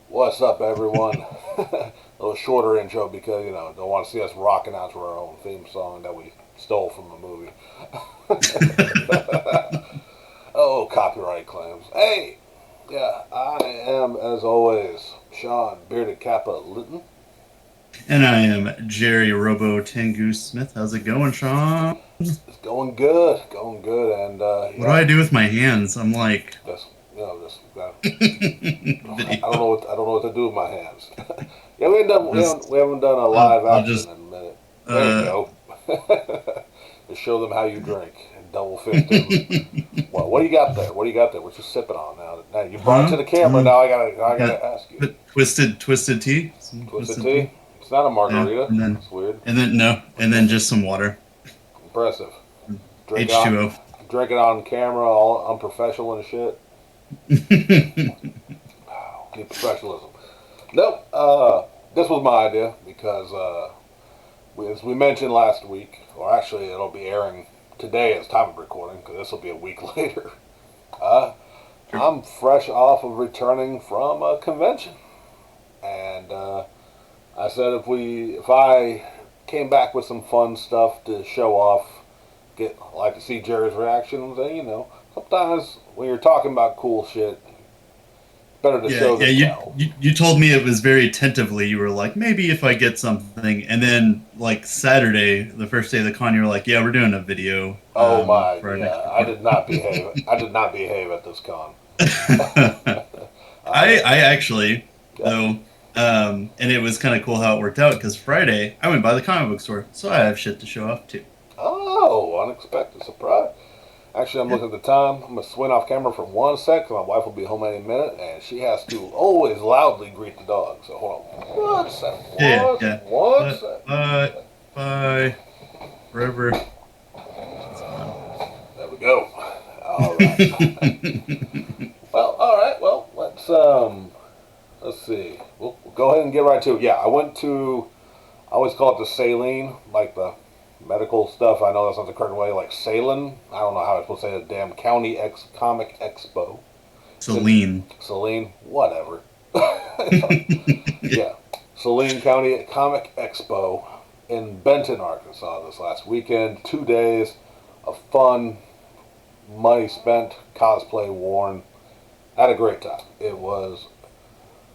What's up, everyone? A little shorter intro because, don't want to see us rocking out to our own theme song that we stole from the movie. Oh, copyright claims. Hey, yeah, I am, as always, Sean Bearded Kappa Litton. And I am Jerry Robo Tengu Smith. How's it going, Sean? It's going good, and What do I do with my hands? I'm like just, just video. I don't know what to do with my hands. Yeah, Just we haven't done a live I'll action just in a minute. There you uh go. To show them how you drink and double fist them. Well, what do you got there? What do you got there? What you sipping on now? Now you brought it to huh? the camera. Now I Got gotta ask you. twisted tea. Some Twisted twisted tea? tea. It's not a Yeah. margarita. That's weird. And then just some water. Impressive. Drink it on, H2O. drink it on camera, all unprofessional and shit. Need professionalism. Nope. This was my idea because, as we mentioned last week, or actually it'll be airing today as time of recording because this will be a week later. I'm fresh off of returning from a convention, and I said if I came back with some fun stuff to show off, like to see Jerry's reactions, and sometimes when you're talking about cool shit, better to Yeah, show yeah. than tell. You told me it was very tentatively. You were like, maybe if I get something, and then like Saturday, the first day of the con, you were like, yeah, we're doing a video Oh my, for our next yeah, I record. did not behave. I did not behave at this con. I I actually yeah. though, and it was kind of cool how it worked out because Friday I went by the comic book store, so I have shit to show off too. Oh, unexpected surprise. Actually, I'm Yeah, looking at the time. I'm gonna swing off camera for 1 sec. 'Cause my wife will be home any minute, and she has to always loudly greet the dog. So hold on, 1 sec. yeah, yeah. One But sec. bye forever. She's gone. There we go. All right. Well, all right. Well, let's see. We'll go ahead and get right to it. Yeah, I went to. I always call it the saline, like the medical stuff. I know that's not the correct way. Like Salem. I don't know how I'm supposed to say the damn County X Comic Expo. It's in Celine. Saline, whatever. Yeah. Yeah, Saline County Comic Expo in Benton, Arkansas this last weekend. 2 days of fun, money spent, cosplay worn. Had a great time. It was,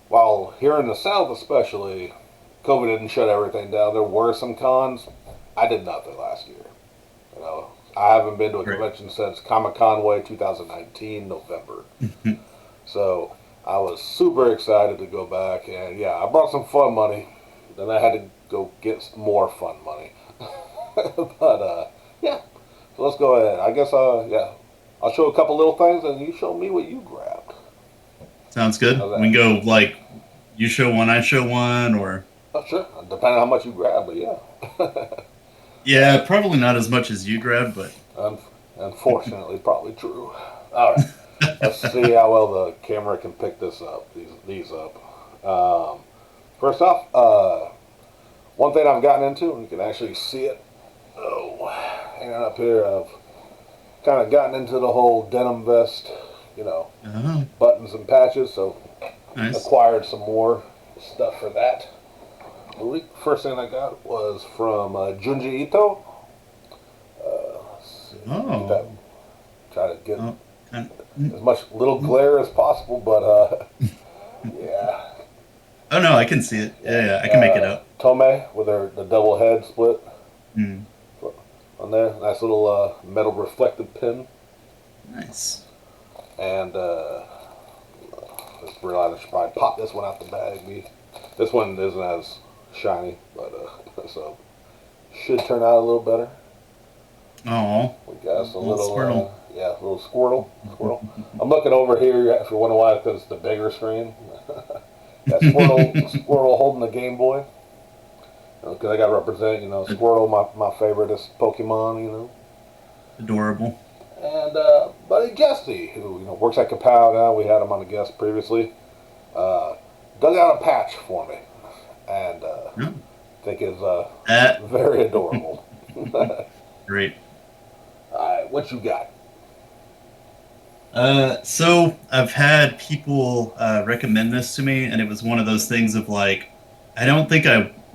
while here in the South especially, COVID didn't shut everything down. There were some cons. I did nothing last year. You know, I haven't been to a Great. convention since Comic Conway 2019 November. So I was super excited to go back, and yeah, I brought some fun money. Then I had to go get some more fun money. But yeah, so let's go ahead. I guess yeah, I'll show a couple little things, and you show me what you grabbed. Sounds good. How's We can that? go like you show one, I show one, or Oh, sure. Depending on how much you grab, but yeah. yeah, probably not as much as you grabbed, but Un- Unfortunately, probably true. All right. Let's see how well the camera can pick this up. These up. First off, one thing I've gotten into, and you can actually see it. Oh, hanging up here. I've kind of gotten into the whole denim vest, you know, oh, buttons and patches. So nice. acquired some more stuff for that. First thing I got was from Junji Ito. Let's see, get that. Oh, Try to get oh, kind as much little glare as possible, but yeah, oh no, I can see it. yeah. Yeah, yeah, I can make it out. Tome with the double head split Hmm. on there. Nice little metal reflective pin, Nice. and just realized I should probably pop this one out the bag. This one isn't as shiny, but so should turn out a little better. Oh, We got us a little little, squirtle. yeah, a little squirtle. I'm looking over here if you wonder why, because it's the bigger screen. That Squirtle holding the Game Boy. Because I got to represent, Squirtle, my favorite is Pokemon, Adorable. And, but buddy Jesse, who works at Kapow now. We had him on the guest previously. Dug out a patch for me, and Yeah. I think is That very adorable. great. All right, what you got? So I've had people recommend this to me, and it was one of those things of like, I don't think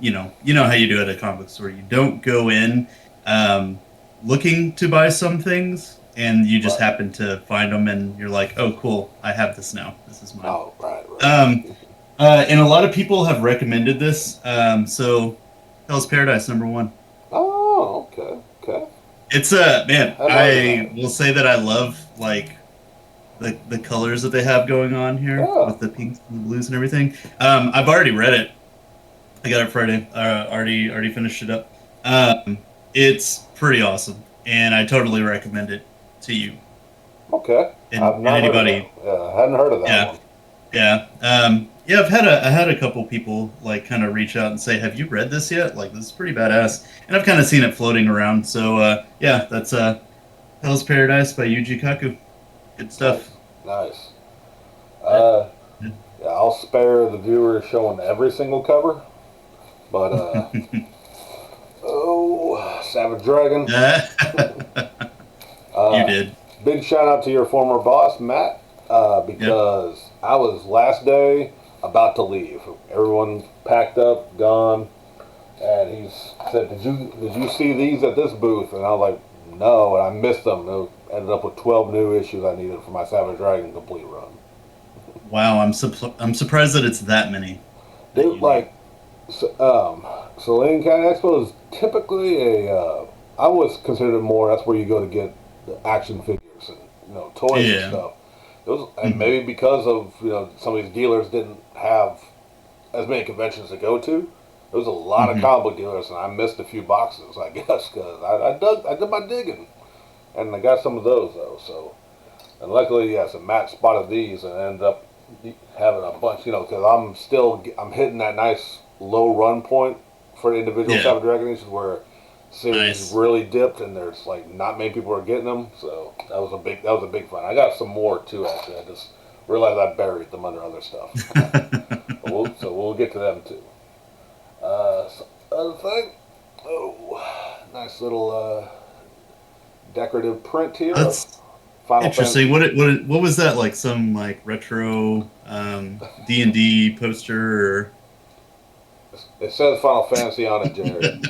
you know how you do at a comic book store. You don't go in um, looking to buy some things, and you just Right. happen to find them, and you're like, oh, cool, I have this now. This is mine. Oh, right, right. And a lot of people have recommended this. So Hell's Paradise #1. Oh, okay, okay. It's man, I heard about I it. will say that I love like the colors that they have going on here Yeah. with the pinks and the blues and everything. I've already read it. I got it Friday. Already finished it up. It's pretty awesome, and I totally recommend it to you Okay. I've and not heard of that. anybody. Yeah, I hadn't heard of that Yeah, one. yeah, yeah. I had a couple people like kind of reach out and say, "Have you read this yet? Like this is pretty badass." And I've kind of seen it floating around. So yeah, that's Hell's Paradise by Yuji Kaku. Good Nice, stuff. nice. Uh, yeah, I'll spare the viewer showing every single cover, but oh, Savage Dragon. You Uh, did. Big shout out to your former boss, Matt, Yep. because I was last day about to leave. Everyone packed up, gone, and he said, "Did you see these at this booth?" And I was like, "No," and I missed them. Ended up with 12 new issues I needed for my Savage Dragon complete run. Wow, I'm surprised that it's that many that Dude, you need. like, Saline County Expo is typically a. I always considered it more. That's where you go to get the action figures and toys and Yeah. stuff. It was, and Hmm. maybe because of some of these dealers didn't have as many conventions to go to. There was a lot of Hmm. comic book dealers, and I missed a few boxes, I guess, because I did my digging, and I got some of those though. So, and luckily, yes, and Matt spotted these and ended up having a bunch, because I'm hitting that nice low run point for the individual Yeah. Savage Dragon issues where series Nice. really dipped and there's like not many people are getting them. So that was a big find. I got some more too actually. I just realized I buried them under other stuff. So we'll get to them too. Other thing, oh, nice little decorative print here of That's Final interesting. Fantasy. What was that like? Some like retro D&D poster or It says Final Fantasy on it, Jerry.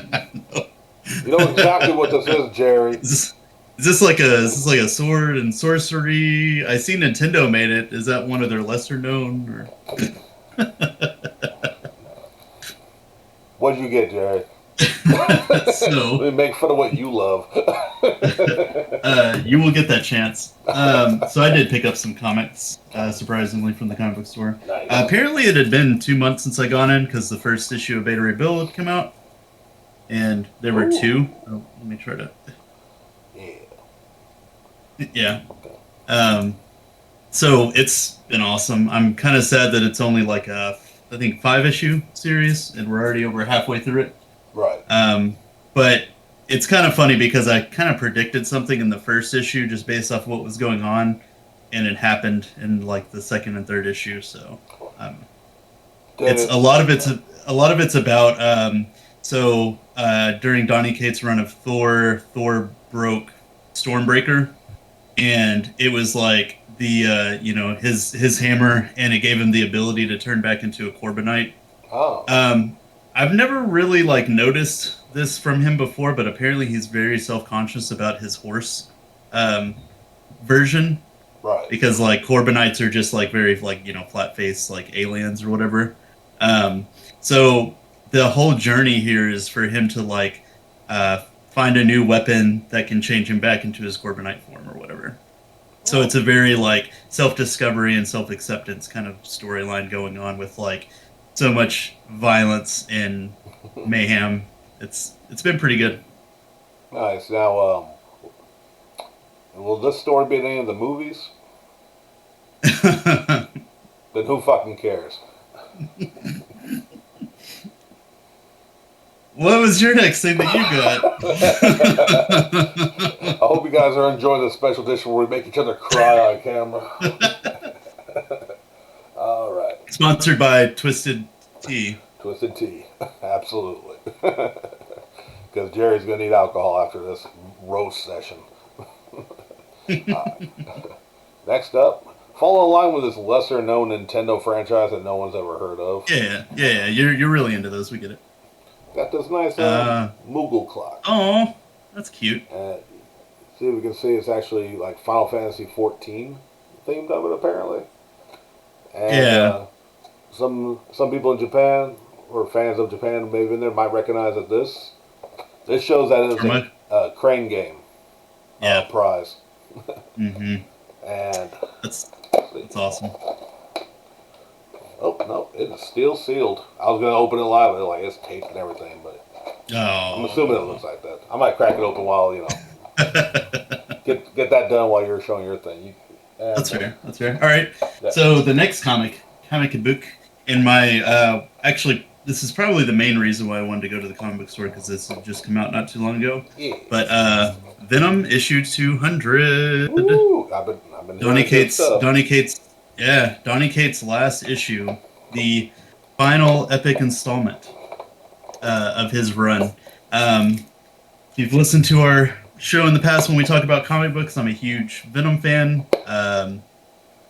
You know exactly what this is, Jerry. is this like a sword and sorcery? I see Nintendo made it. Is that one of their lesser known or What'd you get, Jerry? Let so me make fun of what you love. you will get that chance. So I did pick up some comics, surprisingly, from the comic book store. Nice. Apparently, it had been 2 months since I got in because the first issue of Beta Ray Bill had come out, and there were Ooh. two. Oh, let me try to. Yeah. Yeah. Okay. Um, so it's been awesome. I'm kind of sad that it's only like a, I think, 5 issue series, and we're already over halfway through it. Right. But it's kind of funny because I kind of predicted something in the first issue just based off what was going on, and it happened in like the second and third issue. So um, Did it's it? a lot of it's about during Donny Cates' run of Thor broke Stormbreaker, and it was like the his hammer, and it gave him the ability to turn back into a Corbinite. Oh. I've never really like noticed this from him before, but apparently he's very self-conscious about his horse um, version Right. because like Corbinites are just like very like flat faced like aliens or whatever. Um, so the whole journey here is for him to like find a new weapon that can change him back into his Corbinite form or whatever. So Oh. it's a very like self-discovery and self-acceptance kind of storyline going on with like so much violence and mayhem. It's been pretty good. Nice. Now, will this story be in any of the movies? Then who fucking cares? What was your next thing that I hope you guys are enjoying this special edition where we make each other cry on camera. you got? All right. Sponsored by Twisted Tea. Twisted tea. Absolutely. Because Jerry's going to need alcohol after this roast session. Next up, follow in line with this lesser known Nintendo franchise that no one's ever heard of. Yeah. You're really into those. We get it. Got this nice Moogle clock. Oh, that's cute. See if we can see it's actually like Final Fantasy 14 themed of it apparently. And Yeah. some people in Japan or fans of Japan maybe in there might recognize that this shows that it is a crane game Yeah. prize. Mm-hmm. And That's awesome. oh no, it is still sealed. I was gonna open it live, but like it's taped and everything, but I'm Oh. assuming it looks like that. I might crack it open while get that done while you're showing your thing. That's fair. That's fair. All right. Yeah. So the next comic book in my actually this is probably the main reason why I wanted to go to the comic book store because this had just come out not too long ago. Yeah. But Venom issue 200. Ooh, I've been Donny Cates. Yeah, Donny Cates' last issue, the final epic installment of his run. If you've listened to our show in the past when we talk about comic books, I'm a huge Venom fan.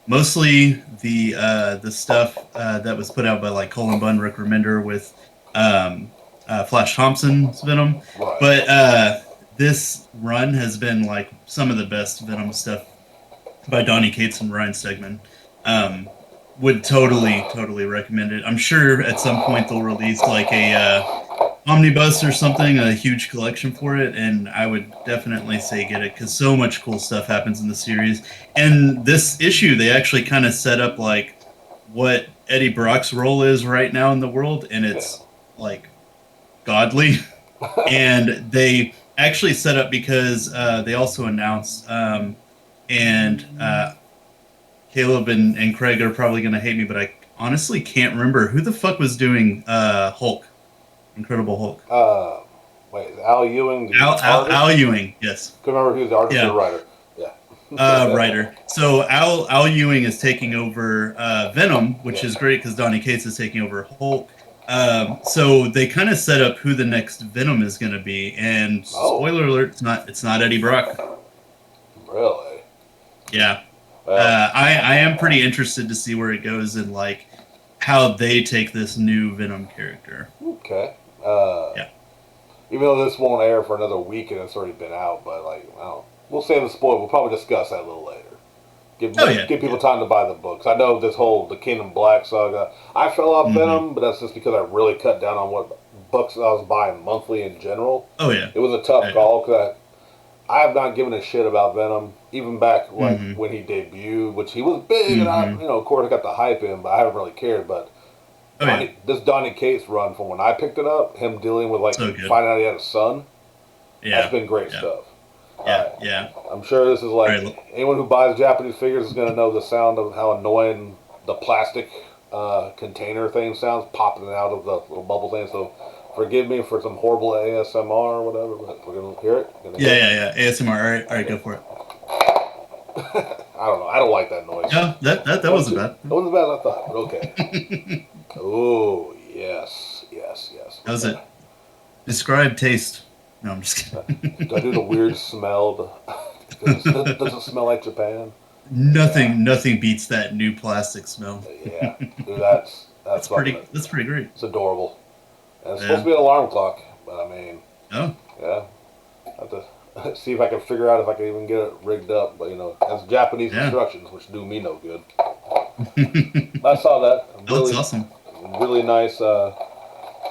Mostly the stuff that was put out by like Colin Bunn, Rick Remender with Flash Thompson's Venom. Right. But this run has been like some of the best Venom stuff by Donny Cates and Ryan Stegman. Would totally recommend it. I'm sure at some point they'll release like a omnibus or something, a huge collection for it, and I would definitely say get it because so much cool stuff happens in the series. And this issue, they actually kind of set up like what Eddie Brock's role is right now in the world, and it's like godly. And they actually set up because they also announced and Caleb and Craig are probably going to hate me, but I honestly can't remember who the fuck was doing Hulk, Incredible Hulk. Wait, Al Ewing? Al Ewing, yes. Couldn't remember if he was the artist or the writer. Yeah. Writer. So Al Ewing is taking over Venom, which is great because Donny Cates is taking over Hulk. So they kind of set up who the next Venom is going to be, and spoiler alert, it's not Eddie Brock. Really? Yeah. I am pretty interested to see where it goes and like how they take this new Venom character. Okay. Yeah. Even though this won't air for another week and it's already been out, but like, we'll save the spoil. We'll probably discuss that a little later. Give people time to buy the books. I know the Kingdom Black saga. I fell off Venom, but that's just because I really cut down on what books I was buying monthly in general. Oh yeah. It was a tough call because I have not given a shit about Venom, even back like when he debuted, which he was big, and I, of course, I got the hype in, but I haven't really cared. But this Donny Cates run from when I picked it up, him dealing with like finding out he had a son, that's been great stuff. Yeah. I'm sure this is like anyone who buys Japanese figures is going to know the sound of how annoying the plastic container thing sounds popping out of the little bubble thing. So forgive me for some horrible ASMR or whatever, but we're going to hear it. Yeah. ASMR. All right, go for it. I don't know. I don't like that noise. No, that wasn't bad. That wasn't as bad as I thought, but okay. Oh, yes. How's it? Describe taste. No, I'm just kidding. Do I do the weird smell? Does it smell like Japan? Nothing beats that new plastic smell. Yeah, dude, that's pretty great. It's adorable. And it's supposed to be an alarm clock, but I mean, yeah, I have to see if I can figure out if I can even get it rigged up. But that's Japanese instructions, which do me no good. I saw that. That's awesome. Really nice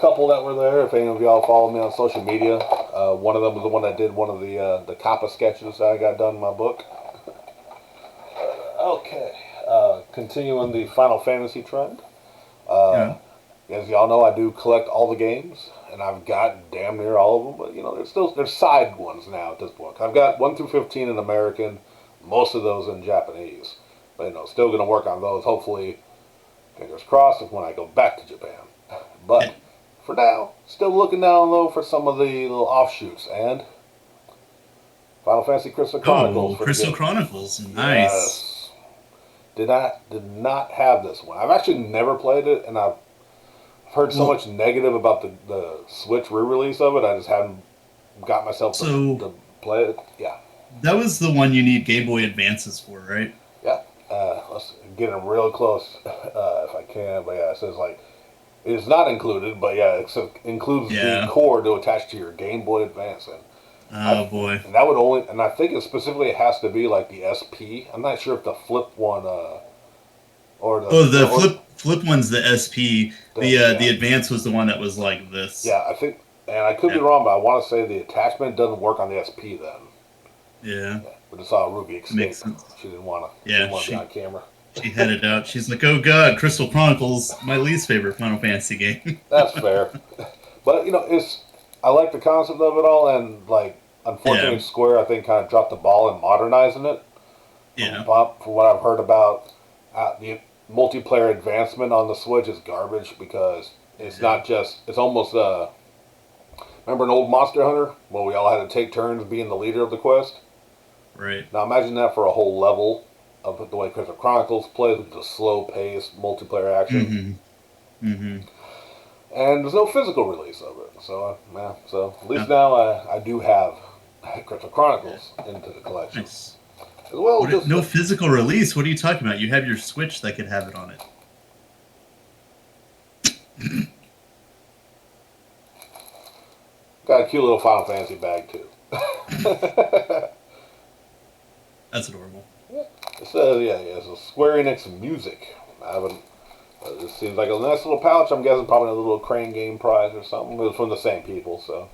couple that were there. If any of y'all follow me on social media, one of them was the one that did one of the Kappa sketches that I got done in my book. Okay, continuing the Final Fantasy trend. As y'all know, I do collect all the games, and I've got damn near all of them. But there's side ones now at this point. I've got 1 through 15 in American, most of those in Japanese. But still going to work on those. Hopefully, fingers crossed, when I go back to Japan. But for now, still looking down low for some of the little offshoots. And Final Fantasy Crystal Chronicles Oh, for the Crystal game. Chronicles. Nice. Yes. Did not have this one. I've actually never played it, and I've heard so Well, much negative about the Switch re-release of it. I just haven't got myself to so play it. Yeah, that was the one you need Game Boy Advances for, right? yeah. Let's get them real close if I can. But yeah, it says like it's not included, but yeah, it includes the Yeah. cord to attach to your Game Boy Advance. And Oh boy. and that would only, and I think it specifically has to be like the SP. I'm not sure if the flip one, or Oh, the or flip one's the SP. The yeah, Advance was the one that was like this. yeah. I think, and I could be Yeah. wrong, but I want to say the attachment doesn't work on the SP then. Yeah. We just saw Ruby escape. Makes sense. She didn't want to. She Yeah, didn't want to be on camera. she headed out. She's like, "Oh God, Crystal Chronicles, my least favorite Final Fantasy game." That's fair, but I like the concept of it all, and like unfortunately Yeah. Square I think kind of dropped the ball in modernizing it. Yeah. From what I've heard about, the multiplayer advancement on the Switch is garbage because it's Yeah. not just. It's almost remember an old Monster Hunter where we all had to take turns being the leader of the quest. Right. Now imagine that for a whole level of the way Crystal Chronicles plays with the slow paced multiplayer action, Mm-hmm. Mm-hmm. and there's no physical release of it. So so at least now I do have Crystal Chronicles into the collection Nice. as well. Just No physical release. What are you talking about? You have your Switch that could have it on it. got a cute little Final Fantasy bag too. That's adorable. It says, it's a Square Enix Music. I haven't. It seems like a nice little pouch. I'm guessing probably a little Crane Game prize or something. It was from the same people, so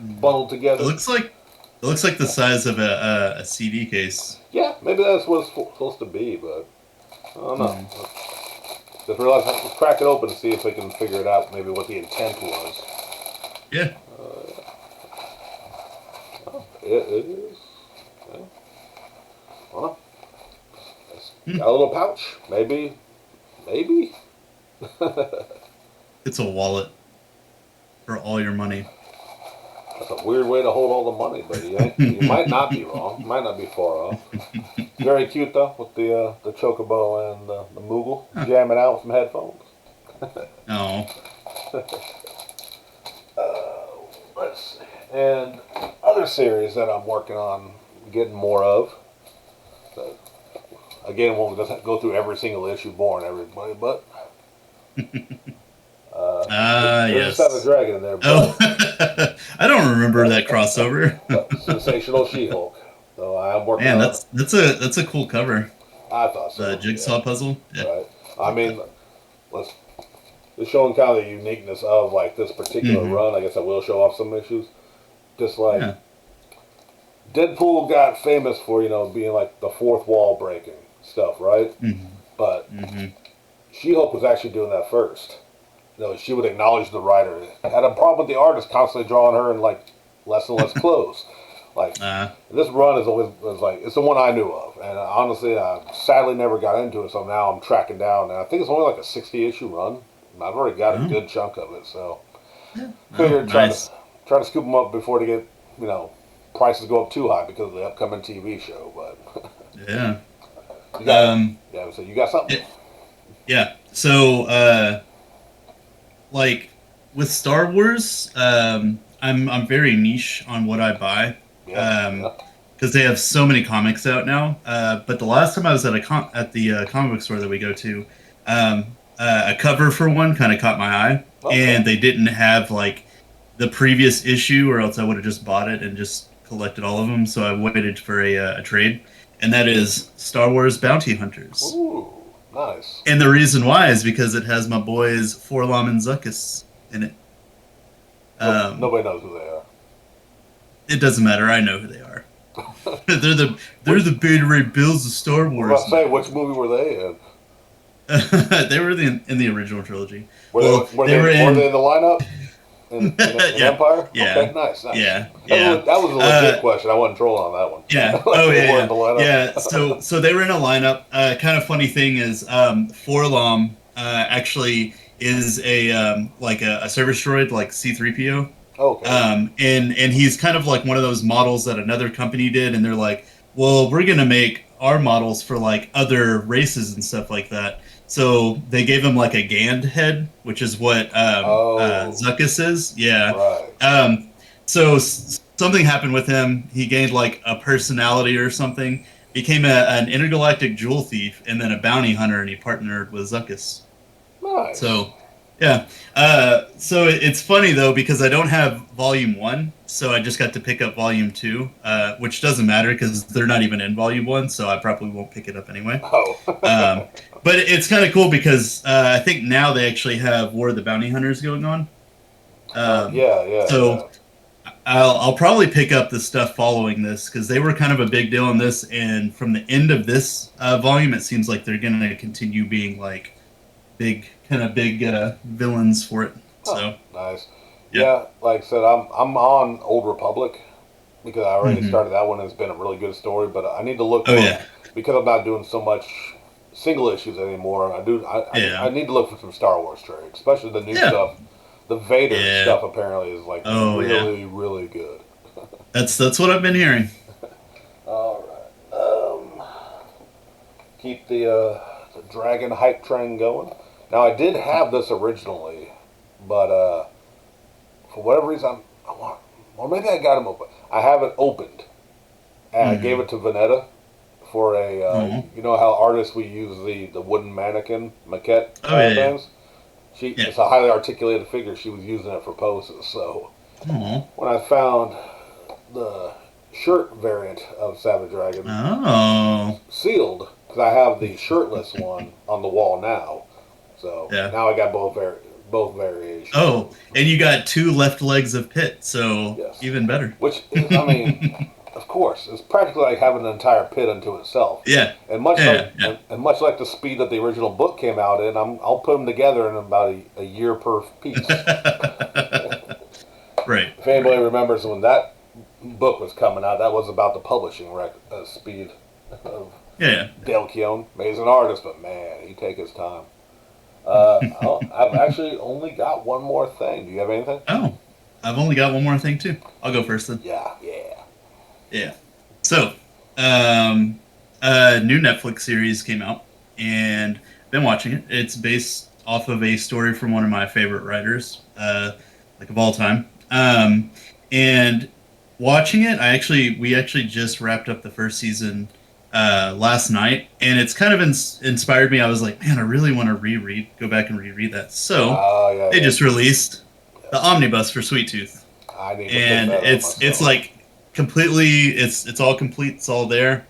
bundled It together. looks like the size of a CD case. Yeah, maybe that's what it's supposed to be, but I don't know. Just realized let's crack it open and see if we can figure it out. Maybe what the intent was. Yeah. It is. Yeah. Well, it's got a little pouch. Maybe. It's a wallet for all your money. That's a weird way to hold all the money, but you might not be wrong. Might not be far off. Very cute though, with the chocobo and the Moogle jamming out with some headphones. Oh. Let's see. And other series that I'm working on getting more of. So, again, won't just go through every single issue, boring everybody, but there's a Seven Yes. Dragon in there. But Oh, I don't remember that crossover. Sensational She-Hulk. So I'm working Man, on. that's a cool cover. I thought so. The jigsaw puzzle. Yeah. Right. I mean, let's. It's showing kind of the uniqueness of like this particular Mhm. run. I guess I will show off some issues. Just like Yeah. Deadpool got famous for being like the fourth wall breaking stuff, right? Hmm. But Hmm. She-Hulk was actually doing that first. She would acknowledge the writer. Had a problem with the artist constantly drawing her in like less and less clothes. Like this run is always was like it's the one I knew of, and honestly, I sadly never got into it. So now I'm tracking down, and I think it's only like a 60-issue run. I've already got a good chunk of it, so figured Nice. try to scoop them up before they get prices go up too high because of the upcoming TV show. But Yeah. you got Um. so you got something. Yeah. So, like with Star Wars, I'm very niche on what I buy. Yeah. Because they have so many comics out now. But the last time I was at at the comic book store that we go to, a cover for one kind of caught my eye, Okay. and they didn't have like the previous issue, or else I would have just bought it and just collected all of them. So I waited for a trade, and that is Star Wars Bounty Hunters. Ooh, nice. And the reason why is because it has my boys Forlom and Zuckuss in it. Nobody knows who they are. It doesn't matter. I know who they are. they're the Beta Ray Bills of Star I was Wars. about to say, which movie were they in? They were in the original trilogy. Were Well, were they were they in in. the lineup? In Yeah. Empire? Yeah. Okay, nice. Yeah, That yeah. was a legit question. I wasn't trolling on that one. Yeah. Like Oh they were yeah. in the lineup. So they were in a lineup. Kind of funny thing is, Forlom actually is a like a service droid like C-3PO. Okay. And he's kind of like one of those models that another company did, and they're like, well, we're gonna make our models for like other races and stuff like that. So they gave him like a Gand head, which is what Oh, Zuckuss is. Yeah. right. So something happened with him. He gained like a personality or something. Became an intergalactic jewel thief and then a bounty hunter, and he partnered with Zuckuss. Nice. So, yeah. So it's funny though because I don't have volume one, so I just got to pick up volume two, which doesn't matter because they're not even in volume one, so I probably won't pick it up anyway. Oh. Um, but it's kind of cool because I think now they actually have War of the Bounty Hunters going on. Um, Yeah, yeah, yeah. so I'll probably pick up the stuff following this because they were kind of a big deal in this, and from the end of this volume, it seems like they're going to continue being like big villains for it. Oh, So nice. yeah. Yeah, like I said, I'm on Old Republic because I already Hmm. started that one. And it's been a really good story, but I need to look Oh for yeah, because I'm not doing so much single issues anymore. I yeah, need to look for some Star Wars trade, especially the new yeah, stuff. The Vader yeah. stuff apparently is like Oh yeah. really really good. That's what I've been hearing. All right. Keep the dragon hype train going. Now I did have this originally, but for whatever reason, I want, or maybe I got them open. I have it opened, and I gave Hmm. it to Vanetta for a. Oh, You know how artists we use the wooden mannequin maquette oh yeah, yeah, things. yeah. It's a highly articulated figure. She was using it for poses. So Oh, when I found the shirt variant of Savage Dragon oh, sealed, because I have the shirtless one on the wall now. So yeah. now I got both variations. Oh, and you got two left legs of Pit, so Yes, even better. which is, I mean, of course, it's practically like having an entire pit unto itself. Yeah, And much yeah, like yeah. and much like the speed that the original book came out in, I'll put them together in about a year per piece. Right, If anybody right. remembers when that book was coming out, that was about the publishing speed of Yeah. Dale Keown. He's an artist, but man, he take his time. I've actually only got one more thing. Do you have anything? Oh, I've only got one more thing too. I'll go first then. Yeah, yeah. Yeah. So, um, a new Netflix series came out, and been watching it. It's based off of a story from one of my favorite writers, like of all time. And watching it, we actually just wrapped up the first season last night, and it's kind of inspired me. I was like, man, I really want to go back and reread that. So Oh, yeah, they yeah. just released the Yes. omnibus for Sweet Tooth, I need to pick and that up it's myself. like completely it's all complete, it's all there.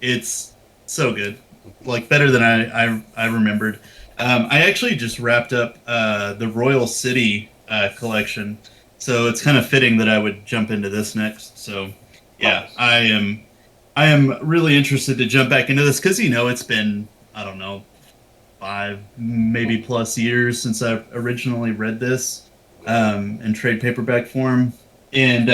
It's so good, like better than I remembered. I actually just wrapped up the Royal City collection, so it's kind of fitting that I would jump into this next. So yeah, Nice. I am really interested to jump back into this because it's been, I don't know, 5 maybe plus years since I originally read this Yeah. in trade paperback form, and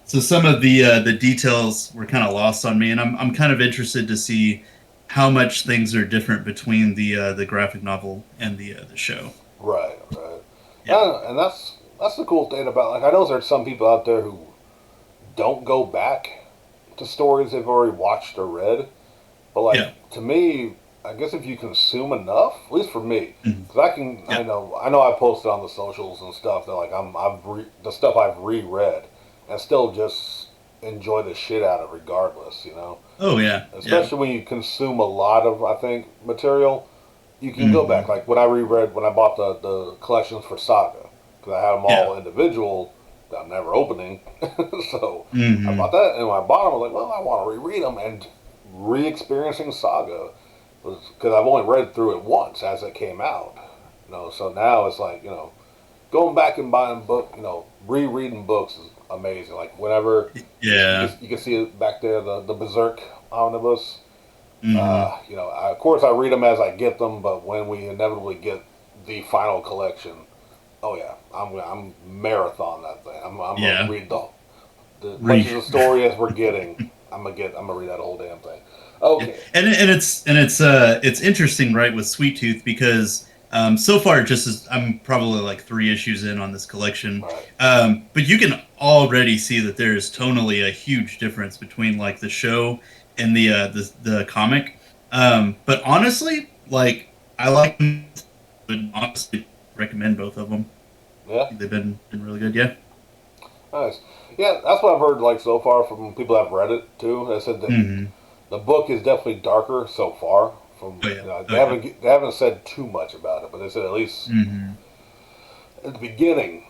so some of the details were kind of lost on me, and I'm kind of interested to see how much things are different between the graphic novel and the show. Right, right. Yeah, And that's the cool thing about, like, I know there's some people out there who don't go back to stories they've already watched or read, but like yeah, to me, I guess if you consume enough, at least for me, mhm, because yeah, I know I posted on the socials and stuff that like the stuff I've reread and still just enjoy the shit out of regardless, you know. oh yeah, yeah, Especially when you consume a lot of, I think, material, you can go back. hmm, Like when I bought the collections for Saga, because I had them yeah, all individual that I'm never opening. So I hmm, bought that, and when I bought them, I was like, well, I want to reread them and re-experiencing Saga, because I've only read through it once as it came out. You know, so now it's like, going back and buying rereading books is amazing. Like whenever yeah, you can see it back there, the Berserk omnibus. hmm, Of course, I read them as I get them, but when we inevitably get the final collection, oh yeah, I'm marathon that thing. I'm gonna yeah. read the much Re of the story as we're getting. I'm gonna read that whole damn thing. Yeah. Okay. And it's interesting, right, with Sweet Tooth because So far, just as I'm probably like 3 issues in on this collection, Right. but you can already see that there is tonally a huge difference between like the show and the comic. But honestly, like I like, would honestly recommend both of them. Yeah. They've been really good. Yeah. Nice. Yeah, that's what I've heard like so far from people that have read it too. They said that Hmm. the book is definitely darker so far. From Oh yeah. they Oh yeah. haven't said too much about it, but they said at least Hmm. at the beginning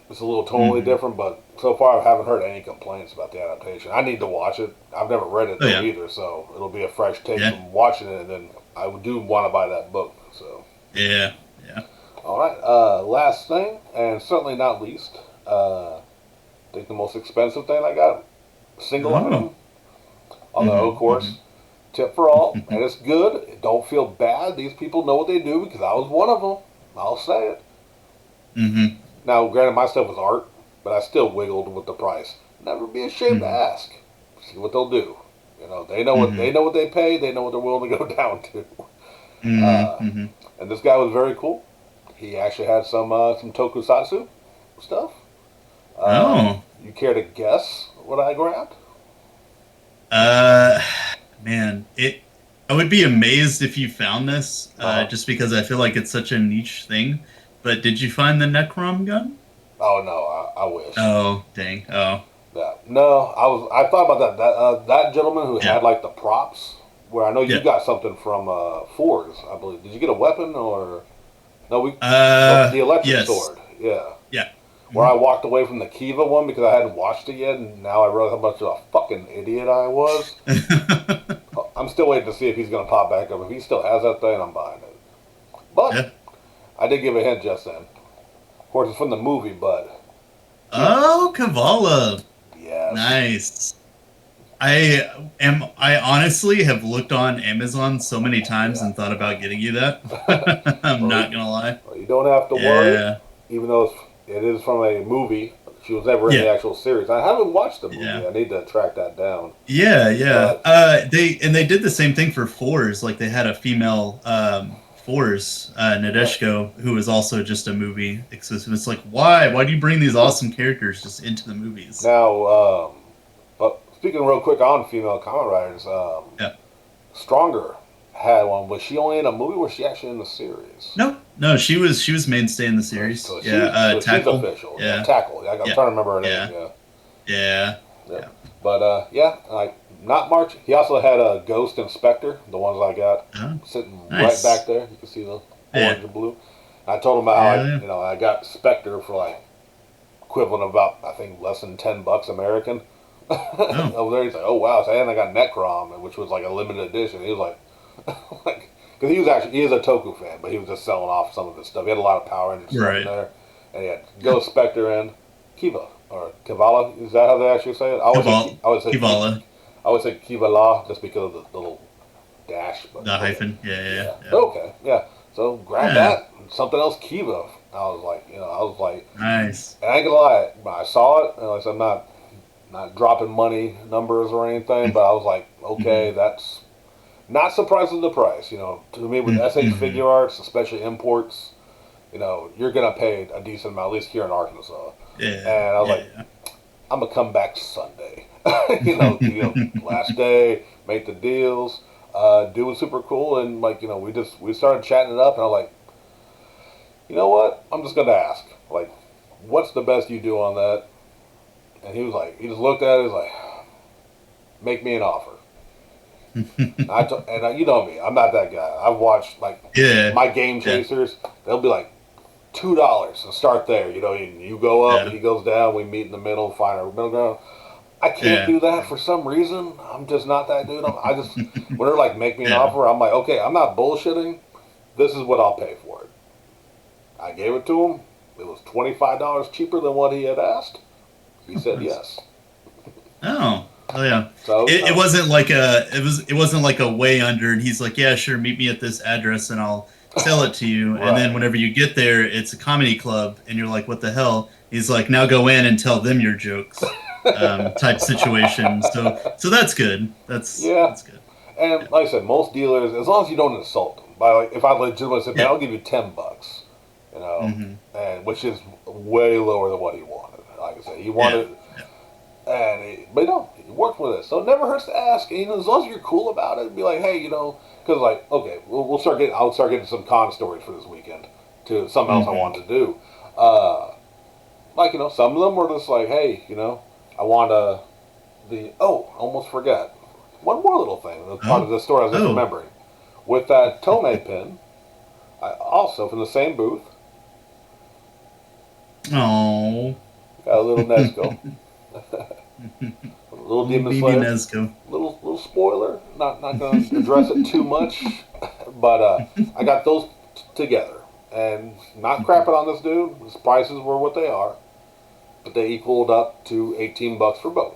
it's a little totally Hmm. different. But so far I haven't heard any complaints about the adaptation. I need to watch it. I've never read it Oh though yeah. either, so it'll be a fresh take Yeah. from watching it, and then I do want to buy that book. So Yeah. Yeah. all right, last thing, and certainly not least, I think the most expensive thing I got, single Oh. item. Although, of Hmm. course, tip for all, and it's good. Don't feel bad. These people know what they do because I was one of them. I'll say it. Hmm. Now, granted, my stuff was art, but I still wiggled with the price. Never be ashamed to Hmm. ask. See what they'll do. You know, they know what Hmm. they know what they pay. They know what they're willing to go down to. Hmm. Uh, Hmm. and this guy was very cool. He actually had some tokusatsu stuff. Uh, Oh. you care to guess what I grabbed? Uh, Man, it. I would be amazed if you found this, Uh, just because I feel like it's such a niche thing. But did you find the Necrom gun? oh no, I wish. Oh, dang. Oh, Yeah. No, I thought about that. That gentleman who yeah, had like the props. Where I know you yeah. got something from Fours, I believe. Did you get a weapon or no? The electric Yes, sword. Yeah. yeah. Where I Mhm. walked away from the Kiva one because I hadn't watched it yet, and now I realize how much of a fucking idiot I was. I'm still waiting to see if he's gonna pop back up. If he still has that thing, I'm buying it. But Yeah. I did give a hint just then. Of course, it's from the movie, but Oh, Kavala. yes. Nice. I honestly have looked on Amazon so many times Yeah. and thought about getting you that. I'm Well, not gonna lie. you don't have to worry. Yeah. Even though it is from a movie. She was never in the Yeah. actual series. I haven't watched the Yeah. movie. I need to track that down. Yeah, yeah. But They did the same thing for Fours. Like they had a female Fours, right Nadeshko, who was also just a movie exclusive. It's like, why? Why do you bring these awesome characters just into the movies? now, but speaking real quick on female comic writers, Yeah. Stronger had one. Was she only in a movie? Or was she actually in the series? No, no, she was mainstay in the series. Yeah, She's Tackle. official. Yeah, Yeah, Tackle. Yeah, I'm yeah, trying to remember her yeah, name. Yeah, yeah, yeah. yeah. But yeah, like not March. He also had a Ghost and Spectre, the ones I got Oh, sitting right nice. back there. You can see the Yeah, orange and blue. I told him about how yeah, I got Spectre for like equivalent of about I think less than $10 American. yeah. Oh, Over there, he's like, "Oh wow!" So, and I got Necrom, which was like a limited edition. He was like, because he is a Toku fan, but he was just selling off some of his stuff. He had a lot of Power Rangers stuff in right. there, and he had Ghost Spectre and Kiva or Kivala. Is that how they actually say it? Kivala, I always say Kivala just because of the little dash. But the okay, hyphen. Yeah, yeah, yeah, yeah. okay, yeah. So grab Yeah, that. Something else, Kiva. I was like, nice. and I ain't gonna lie, when I saw it, and like I said, I'm not dropping money numbers or anything, but I was like, okay, Mm-hmm. that's not surprising the price. To me, with SH Mm-hmm. Figure Arts, especially imports, you're gonna pay a decent amount, at least here in Arkansas. And Yeah, I was like, yeah, I'm gonna come back Sunday. yeah. Last day, make the deals. Dude was super cool, and like we started chatting it up, and I was like, you know what? I'm just gonna ask, like, what's the best you do on that? And he was like, he just looked at it, he was like, make me an offer. You know me, I'm not that guy. I've watched like Yeah, my Game yeah, Chasers. They'll be like $2 and start there. You go up, yeah, he goes down. We meet in the middle, find our middle ground. I can't yeah. do that for some reason. I'm just not that dude. I just when they're like make me an Yeah. offer, I'm like, okay, I'm not bullshitting. This is what I'll pay for it. I gave it to him. It was $25 cheaper than what he had asked. He said Nice. yes. Oh, oh yeah. So It wasn't like it wasn't like a way under, and he's like, yeah, sure, meet me at this address, and I'll sell it to you. And then right. whenever you get there, it's a comedy club, and you're like, what the hell? He's like, now go in and tell them your jokes, type situation. So that's good. That's Yeah, that's good. and Yeah. like I said, most dealers, as long as you don't insult them, By like, if I legitimately said, man, I'll give you $10, you know, Hmm. and which is way lower than what he wanted. Like I said, he Yeah. wanted, but no, he worked with it, so it never hurts to ask. And, you know, as long as you're cool about it, be like, hey, you know, because like, okay, we'll start getting. I'll start getting some con stories for this weekend to something else I Hmm. wanted to do. Uh, like, you know, some of them were just like, hey, you know, I want almost forgot. One more little thing. That's part of Oh. the story I was just Oh. remembering. With that Tomei pin, I also from the same booth Oh. got a little Nezuko, a little Little Demon baby Slayer, Nezuko. little spoiler. Not going to address it too much, but I got those together, and not crapping on this dude. His prices were what they are, but they equaled up to $18 for both.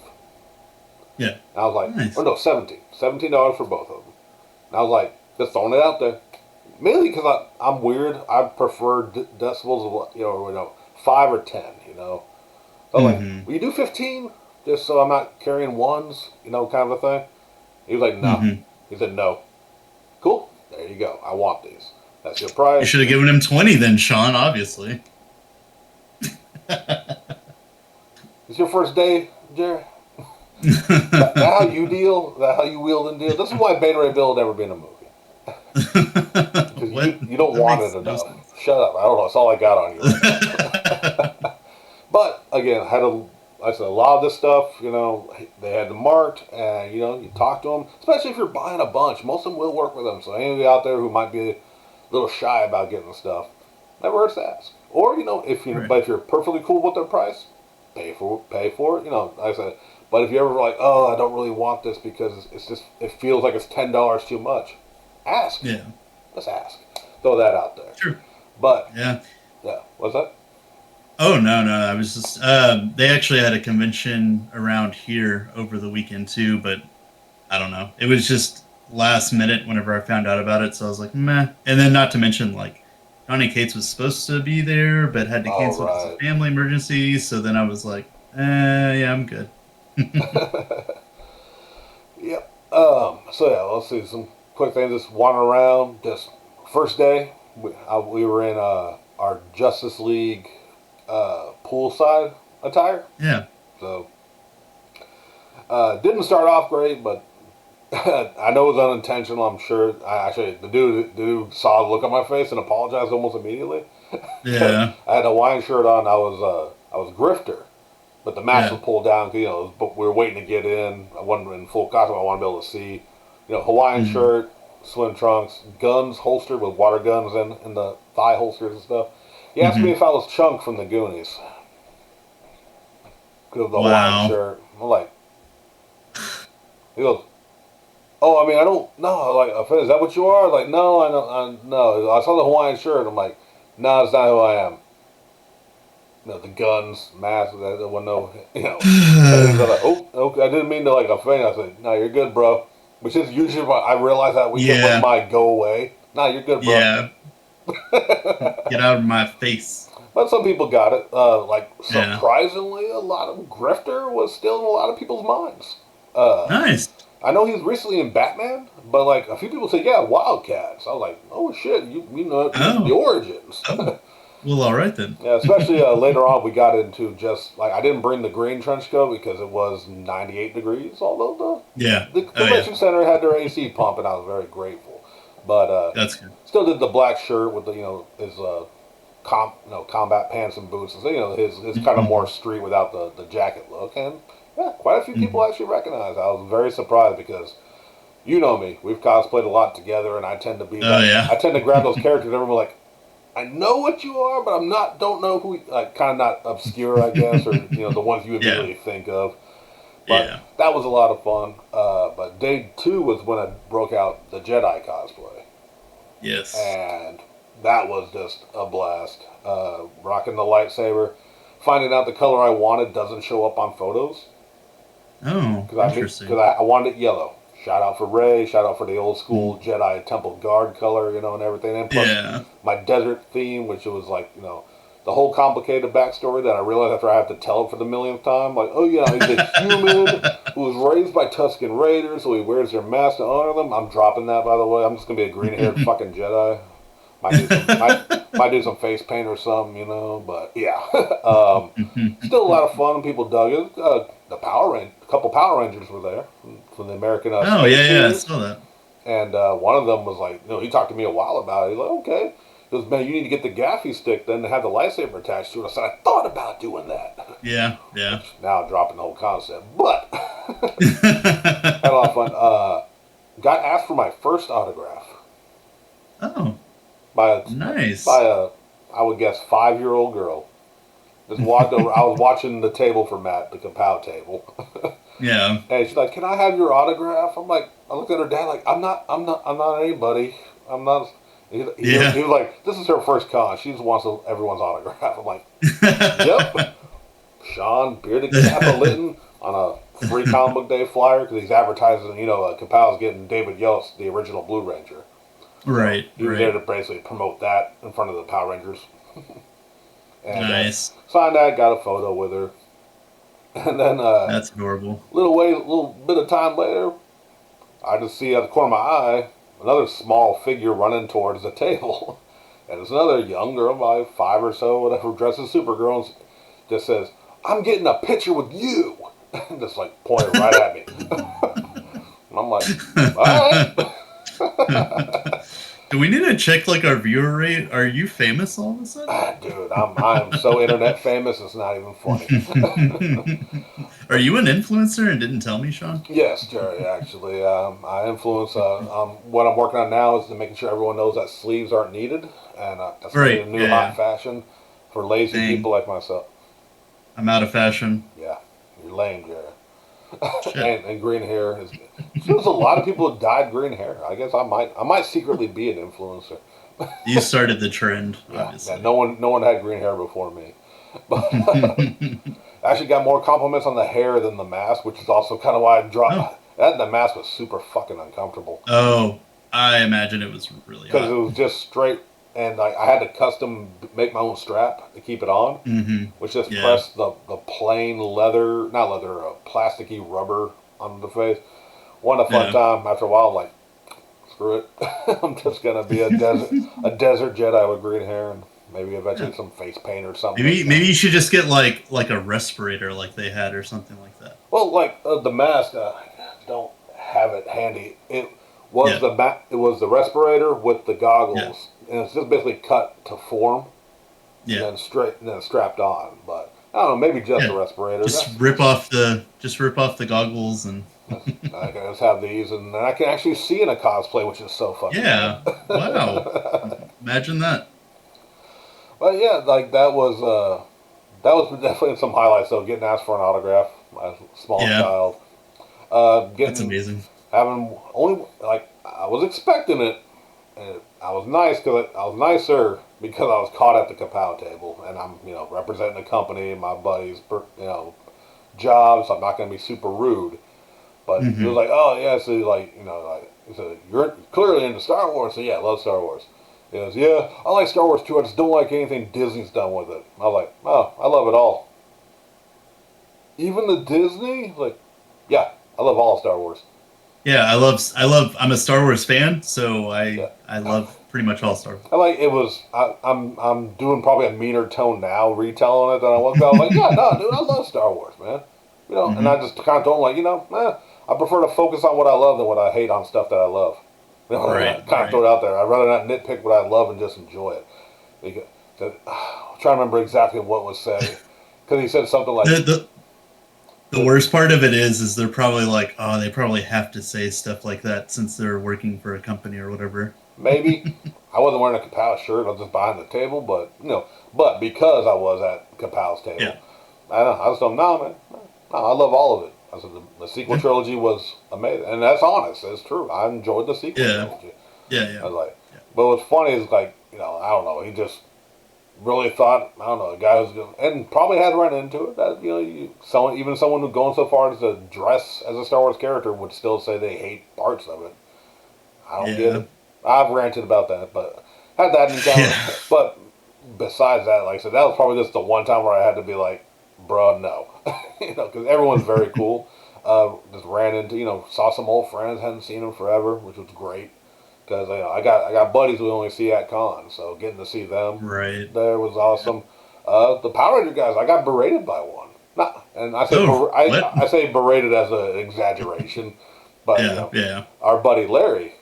Yeah. And I was like, or Nice. no, $17 for both of them. And I was like, just throwing it out there. Mainly because I'm weird. I prefer decibels of, you know, 5 or 10. You know, so I was like, Hmm. will you do 15 just so I'm not carrying ones? You know, kind of a thing. He was like, no. Hmm. He said no. Cool. There you go. I want these. That's your You price. should have given him 20 then, Sean, obviously. It's your first day, Jerry. That how you deal? That how you wield and deal? This is why Beta Ray Bill will never be in a movie because What? you don't That want it makes no enough. sense. Shut up. I don't know. That's all I got on you right now. But again, I said a lot of this stuff. You know, they had them marked, and you know, you talk to them, especially if you're buying a bunch. Most of them will work with them. So anybody out there who might be a little shy about getting the stuff, never hurts to ask. Or you know, Right. but if you're perfectly cool with their price, pay for it. You know, like I said. But if you're ever like, oh, I don't really want this because it's just it feels like it's $10 too much, ask. Yeah. Just ask. Throw that out there. Sure. But Yeah. yeah, what's that? Oh no, no. I was just they actually had a convention around here over the weekend too, but I don't know. It was just last minute whenever I found out about it, so I was like, meh. And then not to mention like Johnny Cates was supposed to be there, but had to All cancel because of right. family emergency. So then I was like, yeah, I'm good. Yep. So yeah, let's see some quick things. Just wandering around. Just first day, we were in our Justice League poolside attire. Yeah. So didn't start off great, but I know it was unintentional. I'm sure. The dude saw the look on my face and apologized almost immediately because Yeah. I had a Hawaiian shirt on. I was Grifter, but the mask was Yeah. pulled down because but we were waiting to get in. I wasn't in full costume. I wanted to be able to see, Hawaiian Mhm. shirt, swim trunks, guns holstered with water guns in the thigh holsters and stuff. He asked me Mhm. if I was Chunk from the Goonies because of the Hawaiian Wow. shirt. I'm like, he goes, "Oh, I mean, I don't know. Like, is that what you are?" Like, no, I don't. No, I saw the Hawaiian shirt. I'm like, no, it's not who I am. The guns, mask, that one, no, And he's like, oh, okay, I didn't mean to like offend. I said, no, you're good, bro. Which is usually what I realized that weekend was Yeah. my go away. No, you're good, bro. Yeah. Get out of my face. But some people got it. Like Yeah. surprisingly, a lot of Grifter was still in a lot of people's minds. Uh, Nice. I know he's recently in Batman, but like a few people say, yeah, Wildcats. I was like, oh shit, you know the Oh. origins. Oh. Well, all right then. Yeah, especially later on, we got into just like I didn't bring the green trench coat because it was 98 degrees. Although Yeah. the Oh yeah. convention center had their AC pump, and I was very grateful. But That's good. still did the black shirt with the his combat pants and boots, and so, his kind of more Mhm. street without the jacket look. And yeah, quite a few people Mhm. actually recognized. I was very surprised because you know me, we've cosplayed a lot together, and I tend to be Oh that. yeah. I tend to grab those characters. And everyone like, I know what you are, but I'm not. Don't know who. Like, kind of not obscure, I guess, or the ones you Yeah. immediately think of. But Yeah. that was a lot of fun. But day two was when I broke out the Jedi cosplay, Yes. and that was just a blast. Rocking the lightsaber, finding out the color I wanted doesn't show up on photos Oh, interesting. because I wanted it yellow. Shout out for Ray. Shout out for the old Mhm. school Jedi Temple Guard color, and everything. And plus Yeah. my desert theme, which was like the whole complicated backstory that I realized after I have to tell it for the millionth time. Like, oh yeah, he's a human who was raised by Tusken Raiders, so he wears their mask to honor them. I'm dropping that, by the way. I'm just gonna be a green-haired fucking Jedi. Might do some face paint or something, you know. But yeah, still a lot of fun. People dug it. A couple Power Rangers were there from the American Oh Space yeah, yeah, I Series, saw that. and one of them was like, he talked to me a while about it. He's like, okay. He goes, man, you need to get the gaffy stick then to have the lightsaber attached to it. I said, I thought about doing that. Yeah, yeah. Now I'm dropping the whole concept, but had a lot of fun. Got asked for my first autograph Oh, by a nice. by a I would guess 5-year-old girl. Just walked over. I was watching the table for Matt, the Kapow table, Yeah, and she's like, "Can I have your autograph?" I'm like, I looked at her dad like, I'm not anybody. I'm not." yeah. He was like, "This is her first con. She just wants everyone's autograph." I'm like, "Yep." Sean Bearded Kappa Litton on a free comic book day flyer because he's advertising. Kapow's getting David Yost, the original Blue Ranger. So Right, he was there right. to basically promote that in front of the Power Rangers. And Nice. signed that, got a photo with her, and then That's adorable. little bit of time later, I just see at the corner of my eye another small figure running towards the table, and it's another young girl, by 5 or so, whatever, dressed as Supergirl, and just says, "I'm getting a picture with you," and just like pointed right at me. And I'm like, all right. Do we need to check like our viewer rate? Are you famous all of a sudden? Dude, I'm so internet famous, it's not even funny. Are you an influencer and didn't tell me, Sean? Yes, Jerry. Actually, I influence. What I'm working on now is to making sure everyone knows that sleeves aren't needed, and that's gonna be a Right. new Yeah, hot yeah. fashion for lazy Dang. people like myself. I'm out of fashion. Yeah, you're lame, Jerry. Shit. And green hair is. There's a lot of people with dyed green hair. I guess I might secretly be an influencer. You started the trend, Yeah. obviously. No one had green hair before me. But I actually got more compliments on the hair than the mask, which is also kind of why I Oh. dropped. That the mask was super fucking uncomfortable. Oh, I imagine it was really Because it hot. was just straight, and like I had to custom make my own strap to keep it on, Hmm. which just Yeah. pressed the plain leather, not leather, plasticky rubber on the face. One a fun Yeah. time. After a while, like screw it, I'm just gonna be a desert Jedi with green hair and maybe Yeah. eventually some face paint or something like Maybe that. you should just get like a respirator like they had or something like that. Well, like the mask, don't have it handy. It was Yeah. it was the respirator with the Yeah. goggles, and it's just basically cut to form and Yeah. then strapped on. But I don't know, maybe just Yeah. a respirator. Just rip off the goggles and I can just have these, and then I can actually see in a cosplay, which is so fucking yeah. Wow. good. Imagine that. But yeah, like that was definitely some highlights. though. Getting asked for an autograph, as a small Yeah. child, That's getting amazing. having only like I was expecting it. And I was nice because I was nicer because I was caught at the Kapow table, and I'm representing the company and my buddy's job, so I'm not going to be super rude. But he was Hmm. like, "Oh yeah," so he said, "You're clearly into Star Wars." So yeah, I love Star Wars. He goes, "Yeah, I like Star Wars too. I just don't like anything Disney's done with it." I was like, "Oh, I love it all, even the Disney." Like, yeah, I love all Star Wars. Yeah, I'm a Star Wars fan, so Yeah. I love pretty much all Star I like it was. I'm doing probably a meaner tone now, retelling it than I was. But I was like, yeah, no, dude, I love Star Wars, man. And Wars. I just kind of told him like, I prefer to focus on what I love than what I hate on stuff that I love. Right, kind of throw right. it out there. I'd rather not nitpick what I love and just enjoy it. Because, I'm trying to remember exactly what was said because he said something like, The the worst part of it is they're probably like, oh, they probably have to say stuff like that since they're working for a company or whatever. maybe I wasn't wearing a Kapow shirt. I was just behind the table, but because I was at Kapow's table, Yeah. I just don't know, man. No, I love all of it. I said the sequel Yeah. trilogy was amazing, and that's honest. It's true. I enjoyed the sequel Yeah. trilogy. Yeah. I Yeah. was like, Yeah. but what's funny is like, I don't know. He just really thought, I don't know, a guy who's going and probably had run into it. That someone who's going so far as to dress as a Star Wars character would still say they hate parts of it. I don't get Yeah. it. I've ranted about that, but had that encounter. Yeah. But besides that, like I said, that was probably just the one time where I had to be like, "Bruh, no," because everyone's very cool. Just ran into, saw some old friends, hadn't seen them forever, which was great. Because I got buddies we only see at cons, so getting to see them Right. there was awesome. The Power Ranger guys, I got berated by one. Not, and I say Oh, what? I say berated as an exaggeration, but Yeah, yeah. our buddy Larry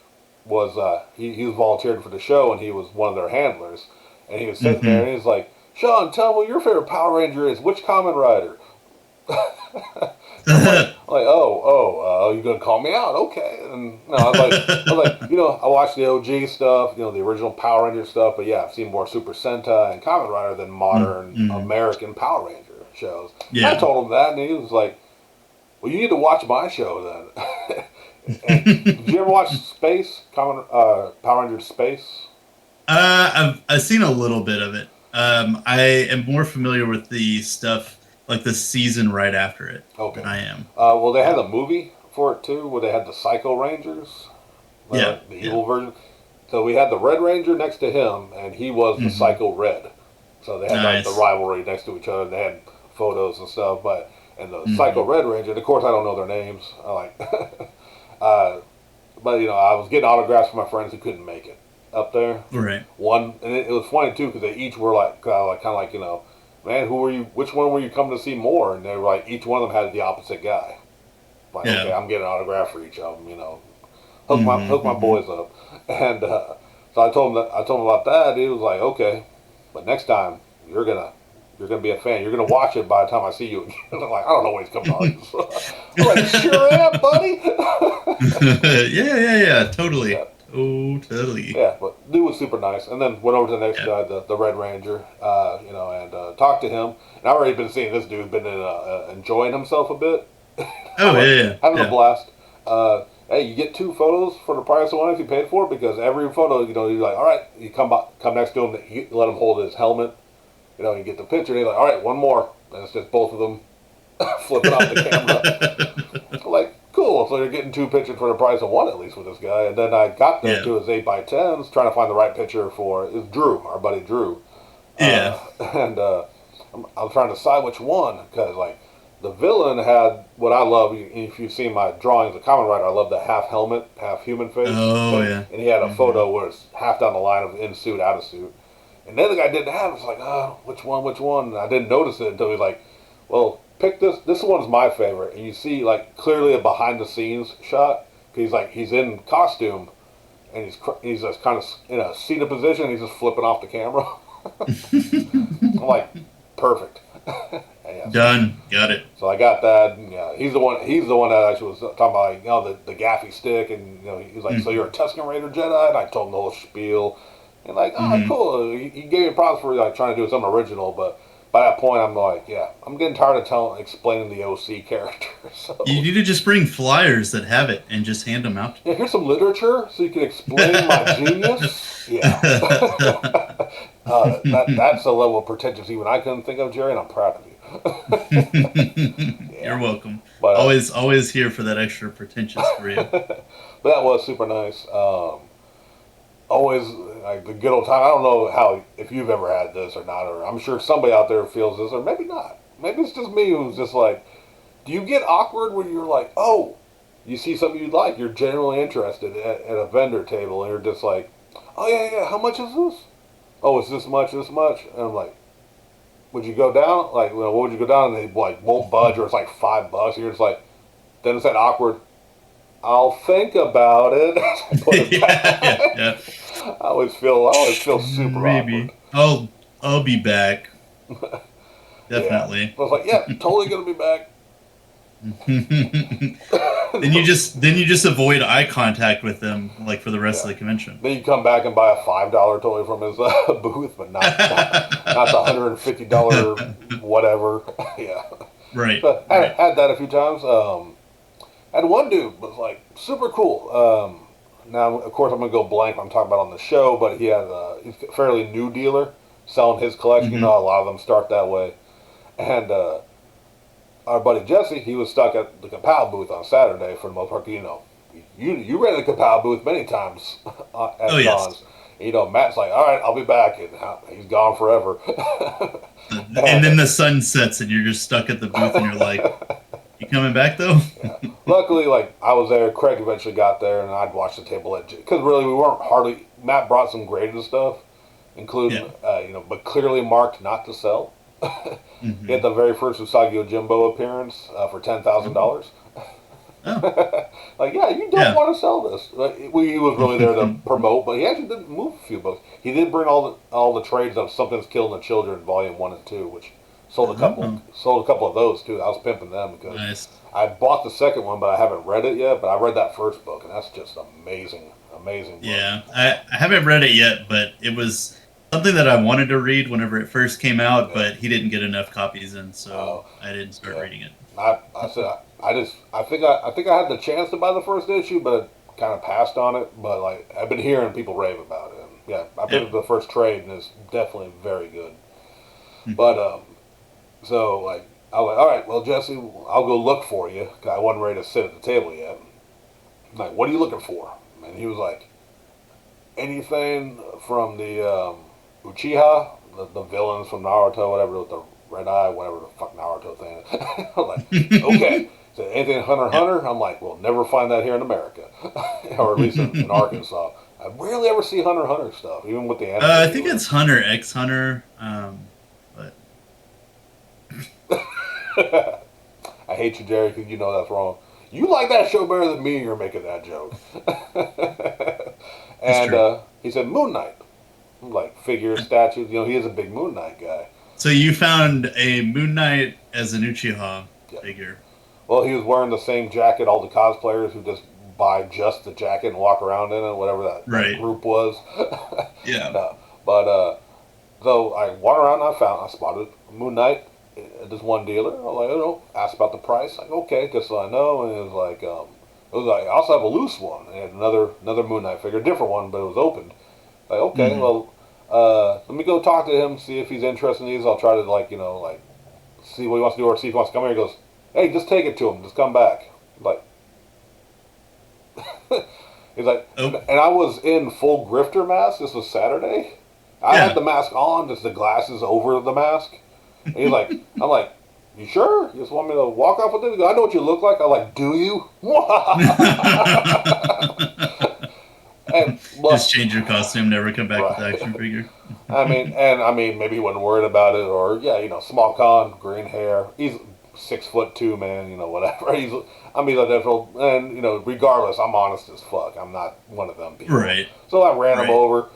was he was volunteered for the show and he was one of their handlers, and he was sitting there Hmm. and he's like, Sean, tell me what your favorite Power Ranger is. Which Kamen Rider? Oh, you gonna call me out? Okay. And no, I was like, I watched the OG stuff, the original Power Ranger stuff, but yeah, I've seen more Super Sentai and Kamen Rider than modern Hmm. American Power Ranger shows. I Yeah. told him that, and he was like, "Well, you need to watch my show then." And did you ever watch Space Power Ranger Space? I've seen a little bit of it. I am more familiar with the stuff like the season right after it than Okay. I am. Well, they had Yeah. a movie for it too, where they had the Psycho Rangers, Yeah. the Yeah. evil version. So we had the Red Ranger next to him, and he was the Hmm. Psycho Red. So they had like the Nice. rivalry next to each other. They had photos and stuff, but and the Psycho Hmm. Red Ranger. And of course, I don't know their names. I like, uh, but I was getting autographs for my friends who couldn't make it up there. Right. One, and it was funny too because they each were like kind of like man, who were you? Which one were you coming to see more? And they were like, each one of them had the opposite guy. Like, okay, Yeah. I'm getting an autograph for each of them. Hook my Hmm. boys up, and so I told him about that. He was like, okay, but next time you're gonna be a fan. You're gonna watch it by the time I see you again. I'm like, I don't know when he's coming to Arkansas. I'm like, sure am, buddy. Yeah. Yeah. Yeah. Totally. Yeah, Totally. yeah, but dude was super nice. And then went over to the next Yeah. guy, the Red Ranger, and talked to him. And I've already been seeing this dude been enjoying himself a bit. Oh Having, yeah. Yeah. having a Yeah. blast. Hey, you get two photos for the price of one if you paid for it because every photo, you're like, all right, you come next to him, you let him hold his helmet, you get the picture, and he's like, all right, one more, and it's just both of them flipping off the camera. Like, cool. So you're getting two pictures for the price of one at least with this guy. And then I got them Yeah. to his 8x10s, trying to find the right picture for is Drew, our buddy Drew, Yeah. and I was trying to decide which one because like the villain had what I love. If you've seen my drawings of Kamen Rider, I love the half helmet, half human face Oh thing. yeah. And he had a Hmm. photo where it's half down the line of in suit, out of suit. And the other guy didn't have it. It's like, oh, which one, which one? And I didn't notice it until he's like, well, pick this. This one's my favorite. And you see like clearly a behind the scenes shot. He's in costume and he's just kind of in a seated position. He's just flipping off the camera. I'm like, perfect. Yeah, Done. Got it. so I got that. And, yeah, he's the one. He's the one that actually was talking about like, the gaffy stick, and he's like, so you're a Tusken Raider Jedi, and I told him the whole spiel, and like, oh, Hmm. cool. He gave me props for like trying to do something original, but by that point, I'm like, yeah, I'm getting tired of explaining the OC character. So You need to just bring flyers that have it and just hand them out. yeah, here's some literature so you can explain my genius. Yeah, that's a level of pretentious even I couldn't think of, Jerry, and I'm proud of you. You're Yeah, welcome. but Always here for that extra pretentious for you. but that was super nice. Always like the good old time. I don't know how if you've ever had this or not, or I'm sure somebody out there feels this, or maybe not. Maybe it's just me who's just like, do you get awkward when you're like, oh, you see something you like, you're genuinely interested at a vendor table, and you're just like, oh yeah, how much is this? Oh, it's this much, and I'm like, would you go down? Like, what would you go down? And they like won't budge, or it's like $5. You're just like, then it's that awkward. I'll think about it. Put it Yeah, yeah, back. yeah. I always feel super awkward. Maybe. I'll be back. Yeah. Definitely. I was like, yeah, totally gonna be back. Then you just avoid eye contact with them like for the rest of Yeah. the convention. Then you come back and buy a $5 toy from his booth, but not the $150 whatever. Yeah. Right. So Right. had that a few times. And one dude was like super cool. Now, of course, I'm gonna go blank. When I'm talking about on the show, but he's a fairly new dealer selling his collection. Hmm. A lot of them start that way. And our buddy Jesse, he was stuck at the Kapow booth on Saturday for the most part. You rented the Kapow booth many times Oh at yes. cons. You know, Matt's like, all right, I'll be back, and he's gone forever. And then the sun sets and you're just stuck at the booth and you're like, you coming back though? Yeah. Luckily, like I was there. Craig eventually got there, and I'd watch the table at because really we weren't hardly. Matt brought some graded stuff, including Yeah. but clearly marked not to sell. He Hmm. had the very first Usagi Yojimbo appearance for $10,000. Oh, Like, yeah, you don't yeah. want to sell this. Like, he was really there to promote, but he actually did move a few books. He did bring all the trades of Something's Killing the Children, Volume One and Two, which Oh, sold a couple of those too. I was pimping them because nice. I bought the second one, but I haven't read it yet. But I read that first book, and that's just amazing, amazing book. Yeah, I haven't read it yet, but it was something that I wanted to read whenever it first came out, Yeah. but he didn't get enough copies in, so Uh, I didn't start yeah. reading it. I said I think I had the chance to buy the first issue, but kind of passed on it. But like I've been hearing people rave about it. And, yeah, I picked Yeah. up the first trade, and it's definitely very good. Mhm. But so like I was like, all right, well Jesse, I'll go look for you. 'Cause I wasn't ready to sit at the table yet. I'm like, what are you looking for? And he was like, anything from the Uchiha, the villains from Naruto, whatever, with the red eye, whatever the fuck Naruto thing is. I'm like, okay. So anything Hunter x Yeah. Hunter, I'm like, we'll never find that here in America, or at least in Arkansas. I rarely ever see Hunter x Hunter stuff, even with the anime I think viewers. it's Hunter X Hunter, but I hate you, Jerry, because you know that's wrong. You like that show better than me, and you're making that joke. it's And true. he said Moon Knight, like figures, statues. You know, he is a big Moon Knight guy. So you found a Moon Knight as an Uchiha Yeah. figure. Well, he was wearing the same jacket all the cosplayers who just buy just the jacket and walk around in it, whatever that Right. group was. Yeah. No. But so I went around and I spotted Moon Knight at this one dealer. I was like, asked about the price. Like, okay, just so I know. And it was like I also have a loose one. And had another Moon Knight figure, different one, but it was opened. Like, okay, Hmm. well, let me go talk to him, see if he's interested in these. I'll try to see what he wants to do, or see if he wants to come here. He goes, hey, just take it to him. Just come back. Like, he's like, Oh, and I was in full grifter mask. This was Saturday. I had yeah. the mask on, just the glasses over the mask. And he's like, I'm like, you sure? You just want me to walk off with it? He goes, I know what you look like. I'm like, do you? And Just look, change your costume, never come back with the action right. figure. I mean, maybe he wasn't worried about it, or yeah, small con, green hair. He's 6'2", man. Whatever. I mean, and regardless, I'm honest as fuck. I'm not one of them people. Right. So I ran him Right. over,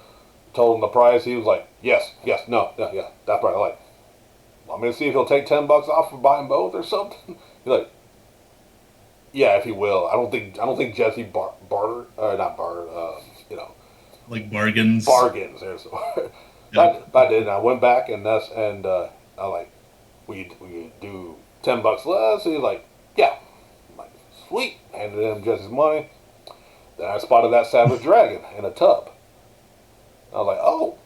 told him the price. He was like, yes, yes, no, yeah, yeah, that's right. Like, want me to see if he'll take $10 off for buying both or something? He's like, yeah, if he will. I don't think Jesse barter, not barter. Like bargains. Bargains. There's the word. Yep. I did. And I went back and I like we do $10 less. He's like, yeah. I'm like, sweet. Handed him Jesse's money. Then I spotted that Savage Dragon in a tub. I was like, oh,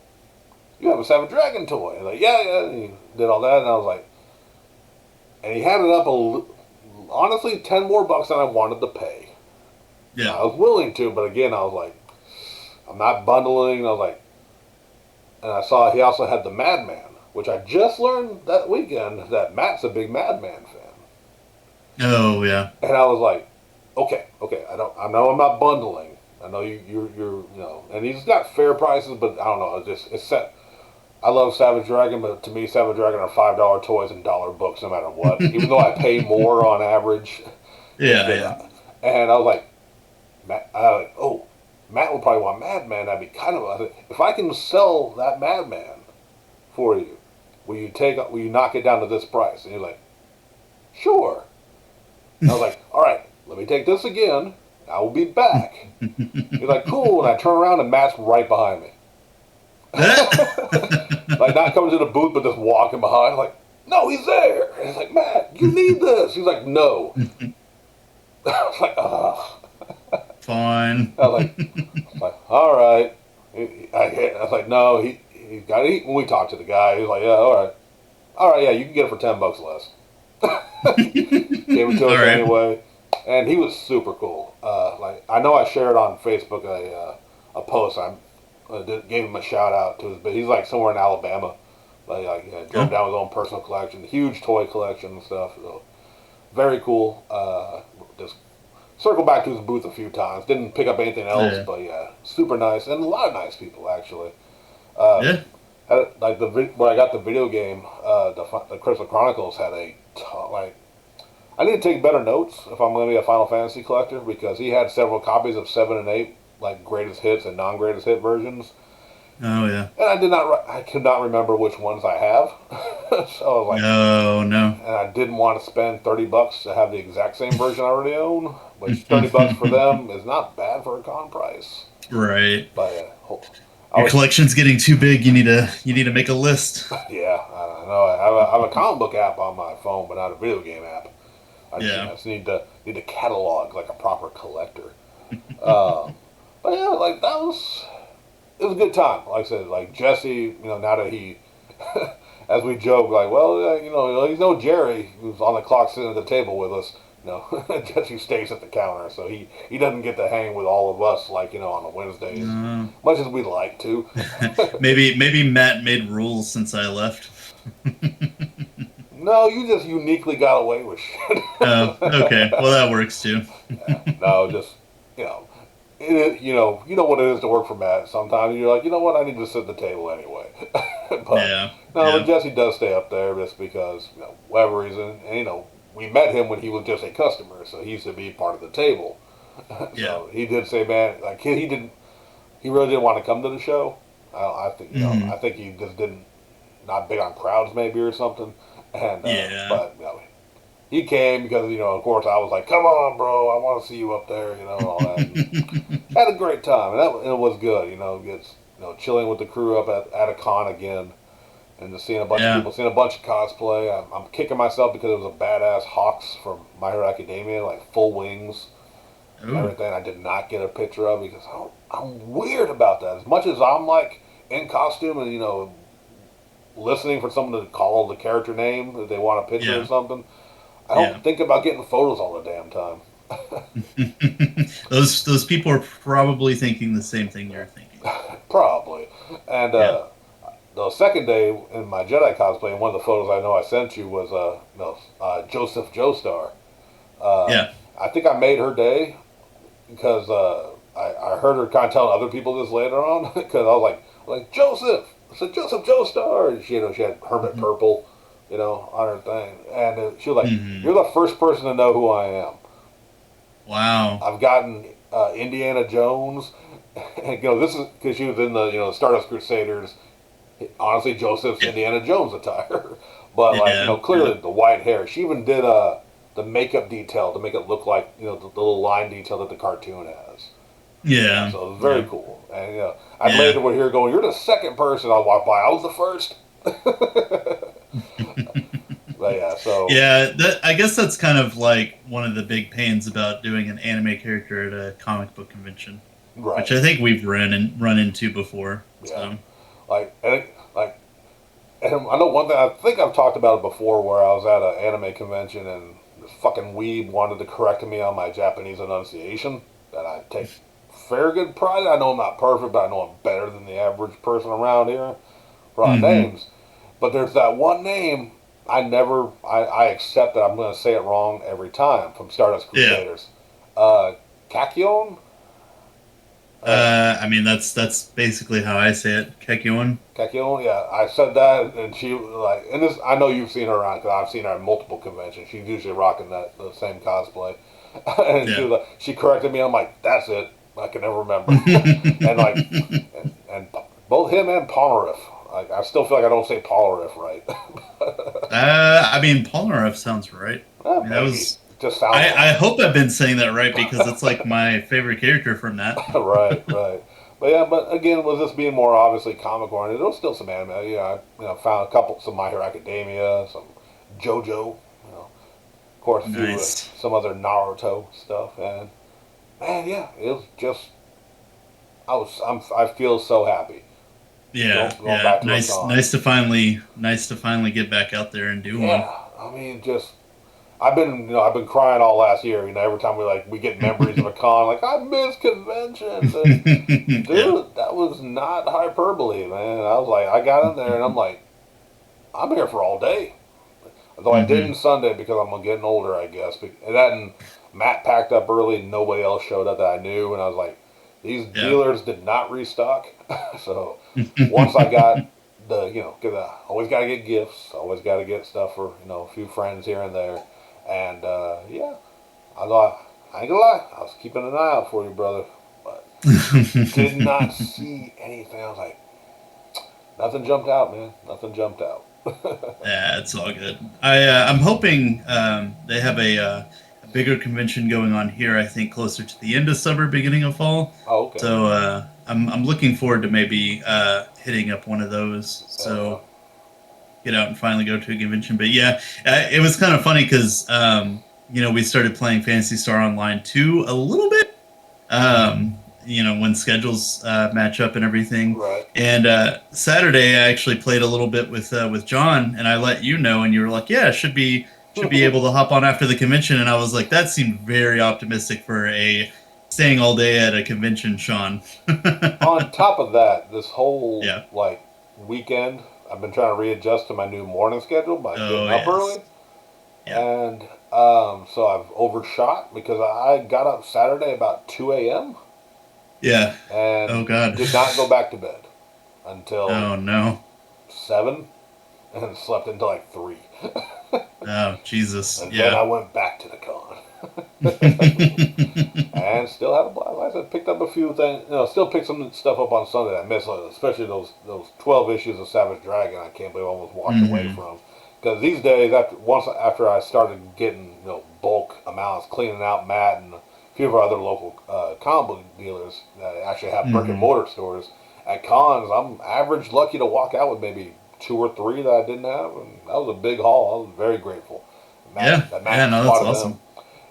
you have a Savage Dragon toy. He's like, yeah, yeah. And he did all that, and I was like, and he had it up honestly $10 more than I wanted to pay. Yeah. I was willing to, but again, I was like, I'm not bundling. I was like, and I saw he also had the Madman, which I just learned that weekend that Matt's a big Madman fan. Oh yeah. And I was like, okay, okay, I know I'm not bundling. I know and he's got fair prices, but I don't know. It's set. I love Savage Dragon, but to me, Savage Dragon are $5 toys and dollar books, no matter what. Even though I pay more on average, Yeah. Yeah. and I was like, oh, Matt would probably want Madman. I'd be kind of if I can sell that Madman for you, will you knock it down to this price? And he's like, sure. And I was like, all right, let me take this again. I will be back. He's like, cool. And I turn around and Matt's right behind me. Like not coming to the booth, but just walking behind. Like, no, he's there. And he's like, Matt, you need this. He's like, no. I was like, ugh. Fine. I was like, all right. I was like, no, he's got to eat. When we talked to the guy, he was like, yeah, all right, yeah, you can get it for $10 less. Gave it to All us right. anyway, and he was super cool. Like I know I shared on Facebook a post. gave him a shout out to his. But he's like somewhere in Alabama. Drove Oh, down his own personal collection, huge toy collection and stuff. So very cool. Just circled back to his booth a few times. Didn't pick up anything else, yeah, but yeah, super nice and a lot of nice people actually. Uh, yeah. like when I got the video game, the Crystal Chronicles had like I need to take better notes if I'm going to be a Final Fantasy collector because he had several copies of 7 and 8, like greatest hits and non-greatest hit versions, Oh, yeah. and I could not remember which ones I have. So I was like, No, no. and I didn't want to spend $30 to have the exact same version I already own, which $30 for them is not bad for a con price. Right. But I Your was collection's getting too big. You need to make a list. yeah, I know. I have a comic book app on my phone, but not a video game app. I Yeah. just need to catalog like a proper collector. Um, but yeah, like that was it was a good time. Like I said, like Jesse, now that he, as we joke, like, well, he's no Jerry who's on the clock sitting at the table with us. Jesse stays at the counter, so he doesn't get to hang with all of us like on the Wednesdays, Uh, much as we'd like to. maybe Matt made rules since I left. No, you just uniquely got away with shit. Oh, okay. Well, that works too. No, just you know, you know what it is to work for Matt. Sometimes you're like, you know what, I need to sit at the table anyway. But Yeah. no, but Yeah. Jesse does stay up there just because whatever reason, and we met him when he was just a customer, so he used to be part of the table. Yeah. So he did say, man, like he really didn't want to come to the show. I think Hmm. I think he just didn't not big on crowds maybe or something. And Yeah. but he came because of course I was like, come on, bro, I want to see you up there, all that. And had a great time, and it was good. Gets chilling with the crew up at a con again, and just seeing a bunch of Yeah. people, seeing a bunch of cosplay. I'm kicking myself because it was a badass Hawks from My Hero Academia, like full wings and Oh. everything. I did not get a picture of because I'm weird about that. As much as I'm like in costume and listening for someone to call the character name if they want a picture or Yeah. something, I Yeah. don't think about getting photos all the damn time. Those people are probably thinking the same thing you're thinking. Probably. And Yeah. the second day in my Jedi cosplay, and one of the photos I know I sent you was Joseph Joestar. Uh, Yeah. I think I made her day because I heard her kind of telling other people this later on because I was like Joseph. I said Joseph Joestar. And she had Hermit Hmm. Purple, on her thing, and she was like, Hmm. "You're the first person to know who I am." Wow. I've gotten Indiana Jones. And, this is because she was in the Stardust Crusaders. Honestly, Joseph's Indiana Jones attire, but Yeah. clearly Yeah. the white hair. She even did the makeup detail to make it look like the little line detail that the cartoon has. Yeah. So it was very Yeah. cool. And I Yeah. later would hear going, "You're the second person I walked by. I was the first." But yeah, so Yeah, I guess that's kind of like one of the big pains about doing an anime character at a comic book convention, which right, I think we've run into before. yeah, So like and I know one thing. I think I've talked about it before, where I was at an anime convention and this fucking weeb wanted to correct me on my Japanese enunciation. That I take fair good pride in. I know I'm not perfect, but I know I'm better than the average person around here for our hmm. names. But there's that one name I accept that I'm going to say it wrong every time from Stardust Yeah. Crusaders. Kakyon? Uh, I mean that's basically how I say it. Kekyon. Kakyon? Yeah, I said that, and she and this. I know you've seen her around because I've seen her at multiple conventions. She's usually rocking the same cosplay, and Yeah. she corrected me. I'm like, that's it. I can never remember. And and both him and Polnareff. I still feel like I don't say Polnareff right. I mean Polnareff sounds right. I mean that Maybe was. it just sounds I hope I've been saying that right because it's like my favorite character from that. right, right. But yeah, but again, with this being more obviously comic oriented, there was still some anime. Yeah, I found some My Hero Academia, some JoJo, of course, a few Nice. some other Naruto stuff, and man, yeah, it was just I feel so happy Yeah, going yeah. back to a Nice, con. nice to finally get back out there and do one. Yeah, I mean, just I've been crying all last year. Every time we get memories of a con, like I miss conventions, and Yeah. dude, that was not hyperbole, man. I was like, I got in there, and I'm like, I'm here for all day. Though I Hmm. didn't Sunday because I'm getting older, I guess. And that and Matt packed up early, and nobody else showed up that I knew, and I was like, these Yeah. dealers did not restock. So once I got because I always got to get gifts, always got to get stuff for a few friends here and there, and yeah, I thought I ain't gonna lie, I was keeping an eye out for you, brother, but did not see anything. I was like, nothing jumped out, man. Nothing jumped out. Yeah, it's all good. I'm hoping they have a bigger convention going on here. I think closer to the end of summer, beginning of fall. Oh, okay. So I'm looking forward to maybe hitting up one of those. Hell yeah. So get out and finally go to a convention. But yeah, it was kind of funny because we started playing Fantasy Star Online 2 a little bit. When schedules match up and everything. Right. And Saturday, I actually played a little bit with John, and I let you know, and you were like, "Yeah, should be able to hop on after the convention." And I was like, "That seemed very optimistic for a staying all day at a convention, Sean." On top of that, this whole Yeah. weekend, I've been trying to readjust to my new morning schedule by Oh getting up yes. early, Yeah. and so I've overshot because I got up Saturday about 2 a.m. Yeah. Oh and God. did not go back to bed until Oh no. 7, and slept until like 3, Oh Jesus. and then I Yeah. went back to the con. And still had a blast. Like I said, picked up a few things. Still picked some stuff up on Sunday that I missed, especially those 12 issues of Savage Dragon. I can't believe I almost walked away Hmm. from. Because these days, after I started getting bulk amounts, cleaning out Matt and a few of our other local comic book dealers that actually have brick and Hmm. mortar stores at cons, I'm average lucky to walk out with maybe 2 or 3 that I didn't have, and that was a big haul. I was very grateful. Yeah. Matt Yeah. No, that's spotted them. awesome.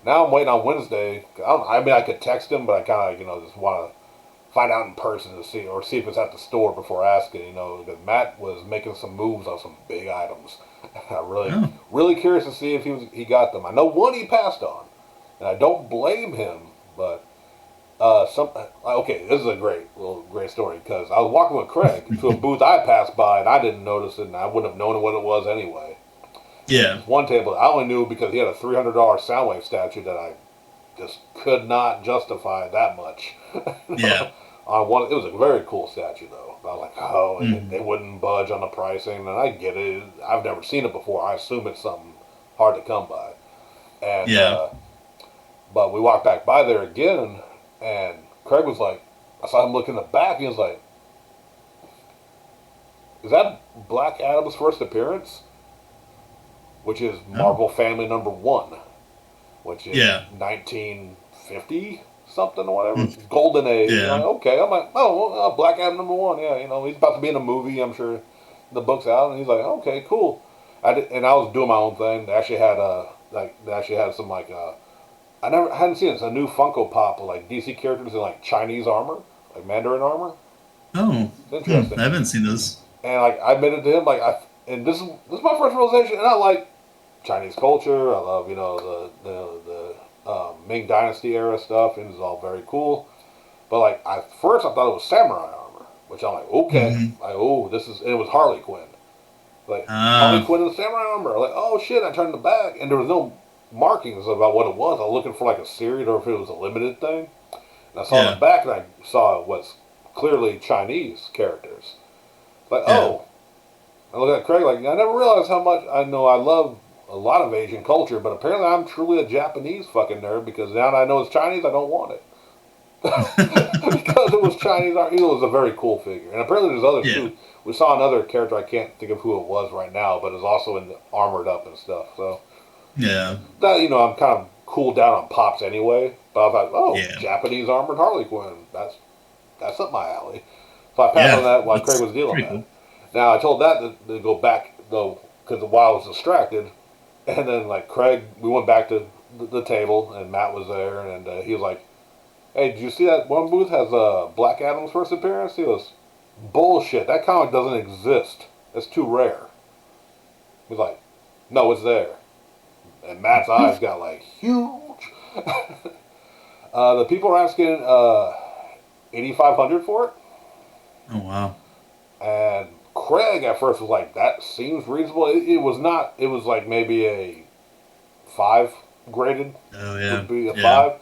Now I'm waiting on Wednesday. I mean, I could text him, but I kind of, just want to find out in person to see if it's at the store before asking. Because Matt was making some moves on some big items. I Oh. really curious to see if he got them. I know one he passed on, and I don't blame him. But okay, this is a great story because I was walking with Craig to a booth I passed by and I didn't notice it, and I wouldn't have known what it was anyway. And Yeah. there's one table I only knew because he had a $300 Soundwave statue that I just could not justify that much. Yeah. On one, it was a very cool statue though. I was like, oh, and they Hmm. wouldn't budge on the pricing, and I get it. I've never seen it before. I assume it's something hard to come by. And Yeah. but we walked back by there again, and Craig was like, I saw him look in the back. He was like, "Is that Black Adam's first appearance?" Which is Oh. Marvel Family #1, which is Yeah. 1950 something or whatever, golden age. Yeah. Okay, I'm like, oh, well, Black Adam #1, yeah, he's about to be in a movie. I'm sure the book's out, and he's like, okay, cool. And I was doing my own thing. They actually had some I hadn't seen it. It's a new Funko Pop of like DC characters in like Chinese armor, like Mandarin armor. Oh. It's interesting. I haven't seen those. And like I admitted to him, and this is my first realization, and I like Chinese culture. I love the Ming Dynasty era stuff, and it's all very cool. But like at first, I thought it was samurai armor, which I'm like, okay, Hmm. this is, and it was Harley Quinn, like Harley Ah. Quinn in samurai armor. Like, oh shit! I turned the back, and there was no markings about what it was. I was looking for like a series or if it was a limited thing. And I saw the Yeah. back, and I saw it was clearly Chinese characters. Like, Yeah. oh, I look at Craig like, I never realized how much I know. I love a lot of Asian culture, but apparently I'm truly a Japanese fucking nerd because now that I know it's Chinese, I don't want it. Because it was Chinese art. It was a very cool figure. And apparently there's others Yeah. too. We saw another character, I can't think of who it was right now, but is also in armored up and stuff. So, Yeah. that, I'm kind of cooled down on Pops anyway. But I was like, oh, Yeah. Japanese armored Harley Quinn. That's up my alley. So I passed on Yeah. that while Craig That's was dealing pretty with that. cool. Now I told that to go back though, because while I was distracted, and then like Craig, we went back to the table, and Matt was there, and he was like, "Hey, did you see that one booth has Black Adam's first appearance?" He goes, "Bullshit! That comic doesn't exist. It's too rare." He's like, "No, it's there." and Matt's eyes got like huge. The people are asking 8,500 for it, Oh wow. and Craig at first was like, "That seems reasonable." It was not. It was like maybe a 5 graded Oh yeah. would be a Yeah. 5.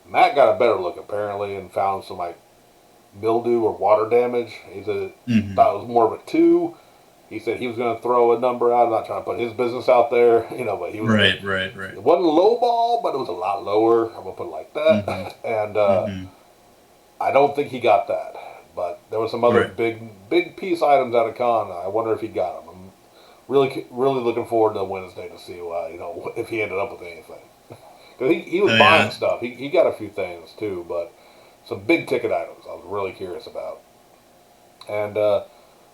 Matt got a better look apparently and found some like mildew or water damage. He said Hmm. thought it was more of a 2. He said he was going to throw a number out. I'm not trying to put his business out there, but he was going. Right. Right. Right. It wasn't low ball, but it was a lot lower. I'm gonna put it like Hmm. that. And Hmm. I don't think he got that. But there were some other Right. big piece items out of con. I wonder if he got them. I'm really looking forward to Wednesday to see if he ended up with anything. Because he was Oh buying yeah. stuff. He got a few things too, but some big ticket items I was really curious about. And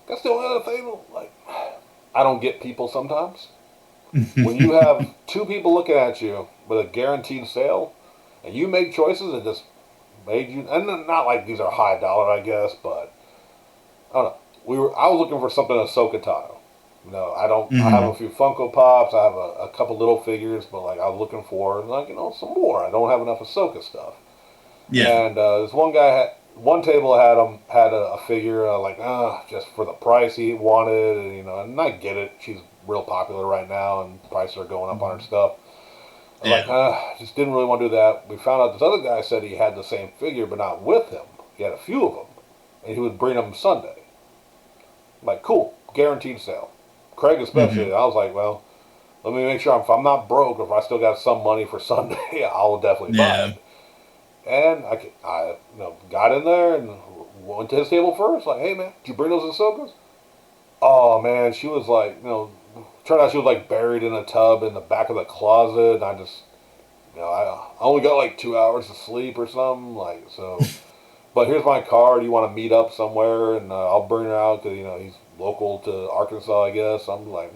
that's the only other thing. Like, I don't get people sometimes. When you have 2 people looking at you with a guaranteed sale, and you make choices that just made you, and not like these are high dollar, I guess, but I don't know. I was looking for something Ahsoka style. I don't. I have Hmm. a few Funko Pops. I have a couple little figures, but like I was looking for like some more. I don't have enough Ahsoka stuff. Yeah. And this one guy one table had a figure like just for the price he wanted, and I get it. She's real popular right now, and prices are going up on her Mhm. stuff. I was like, Yeah. just didn't really want to do that. We found out this other guy said he had the same figure, but not with him. He had a few of them, and he would bring them Sunday. I'm like, cool, guaranteed sale. Craig especially. Hmm. I was like, well, let me make sure if I'm not broke, if I still got some money for Sunday, I'll definitely buy Yeah. it. And I got in there and went to his table first. Like, hey man, did you bring those Ahsokas? Oh man, she was like, turned out she was like buried in a tub in the back of the closet. And I just, I only got like 2 hours of sleep or something. Like, so, but here's my card. You want to meet up somewhere, and I'll bring her out because he's local to Arkansas, I guess. I'm like,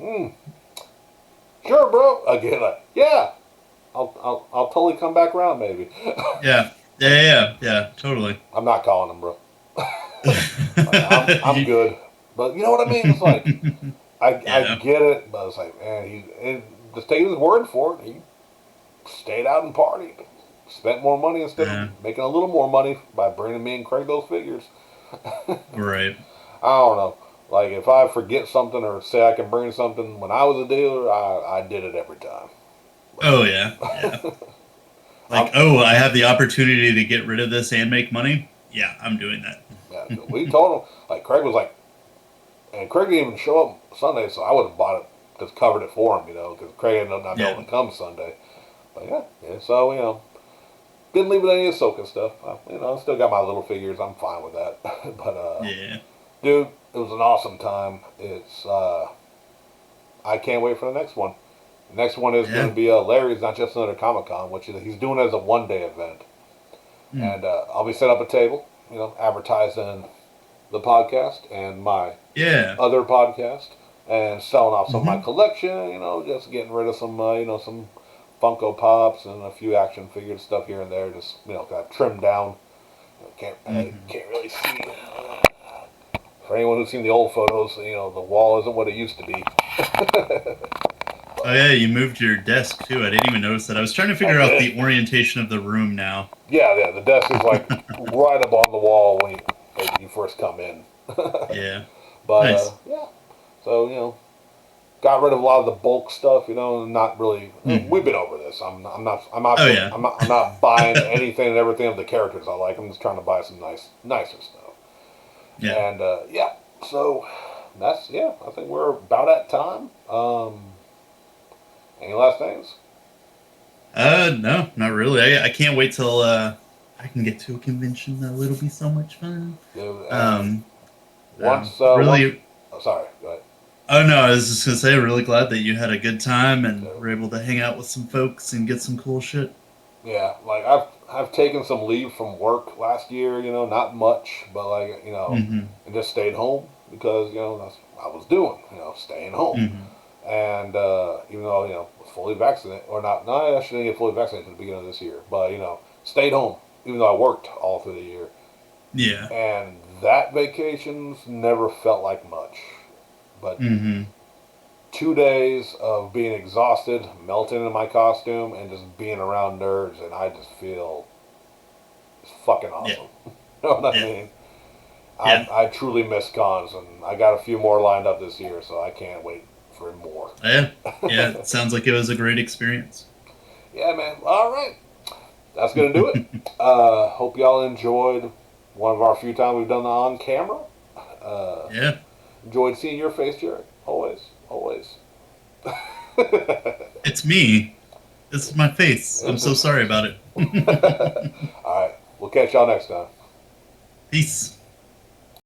sure, bro. Again, like, yeah, I'll totally come back around, maybe. Yeah. Yeah. Yeah. Yeah. Totally. I'm not calling him, bro. Like, I'm good. But you know what I mean? It's like I Yeah. get it, but it's like, man, just taking his word for it. He stayed out and partied, spent more money instead of Yeah. making a little more money by bringing me and Craig those figures. Right. I don't know. Like if I forget something or say I can bring something when I was a dealer, I did it every time. Oh yeah. Yeah. Like, I'm, oh, I have the opportunity to get rid of this and make money. Yeah, I'm doing that. yeah, we told him like Craig was like, and Craig didn't even show up Sunday, so I would have bought it, just covered it for him, because Craig ended up not being Yeah. able to come Sunday. But yeah. So didn't leave with any Ahsoka stuff. I still got my little figures. I'm fine with that. But Yeah. dude, it was an awesome time. It's I can't wait for the next one. The next one is going Yeah. to be Larry's, not just another Comic Con, which he's doing as a 1 day event, Mm. and I'll be setting up a table, advertising the podcast and my Yeah. other podcast, and selling off some of my Hmm. collection. Just getting rid of some, some Funko Pops and a few action figure stuff here and there. Just kind of trimmed down. Hmm. Can't really see. For anyone who's seen the old photos, the wall isn't what it used to be. Oh yeah, you moved your desk too. I didn't even notice that. I was trying to I figure out did. the orientation of the room now. Yeah. The desk is like right up on the wall when you first come in. Yeah. But Nice. yeah, so got rid of a lot of the bulk stuff. Not really. We've Hmm. been over this. I'm not Oh doing. yeah. I'm not buying anything and everything of the characters I like. I'm just trying to buy some nicer stuff. Yeah. And yeah, so I think we're about at time. Any last things? No, not really. I can't wait till I can get to a convention though. It'll be so much fun. And Um, once. really. Oh, sorry. Go ahead. Oh no, I was just gonna say, really glad that you had a good time and So, were able to hang out with some folks and get some cool shit. yeah, like I've taken some leave from work last year. Not much, but like Hmm. and just stayed home because that's what I was doing. Staying home. Hmm. And even though was fully vaccinated or not, no, I shouldn't get fully vaccinated at the beginning of this year, but stayed home even though I worked all through the year, Yeah. and that vacations never felt like much, but Hmm. 2 days of being exhausted, melting in my costume, and just being around nerds, and I just feel it's fucking Yeah. awesome. You know what I Yeah. mean? Yeah. I truly miss cons, and I got a few more lined up this year, so I can't wait for more. Yeah. Yeah. It sounds like it was a great experience. Yeah, man. All right. That's going to do it. Hope y'all enjoyed one of our few times we've done on camera. Uh, Yeah. enjoyed seeing your face, Jared. Always. Always. It's me. This is my face. I'm so sorry about it. All right. We'll catch y'all next time. Peace.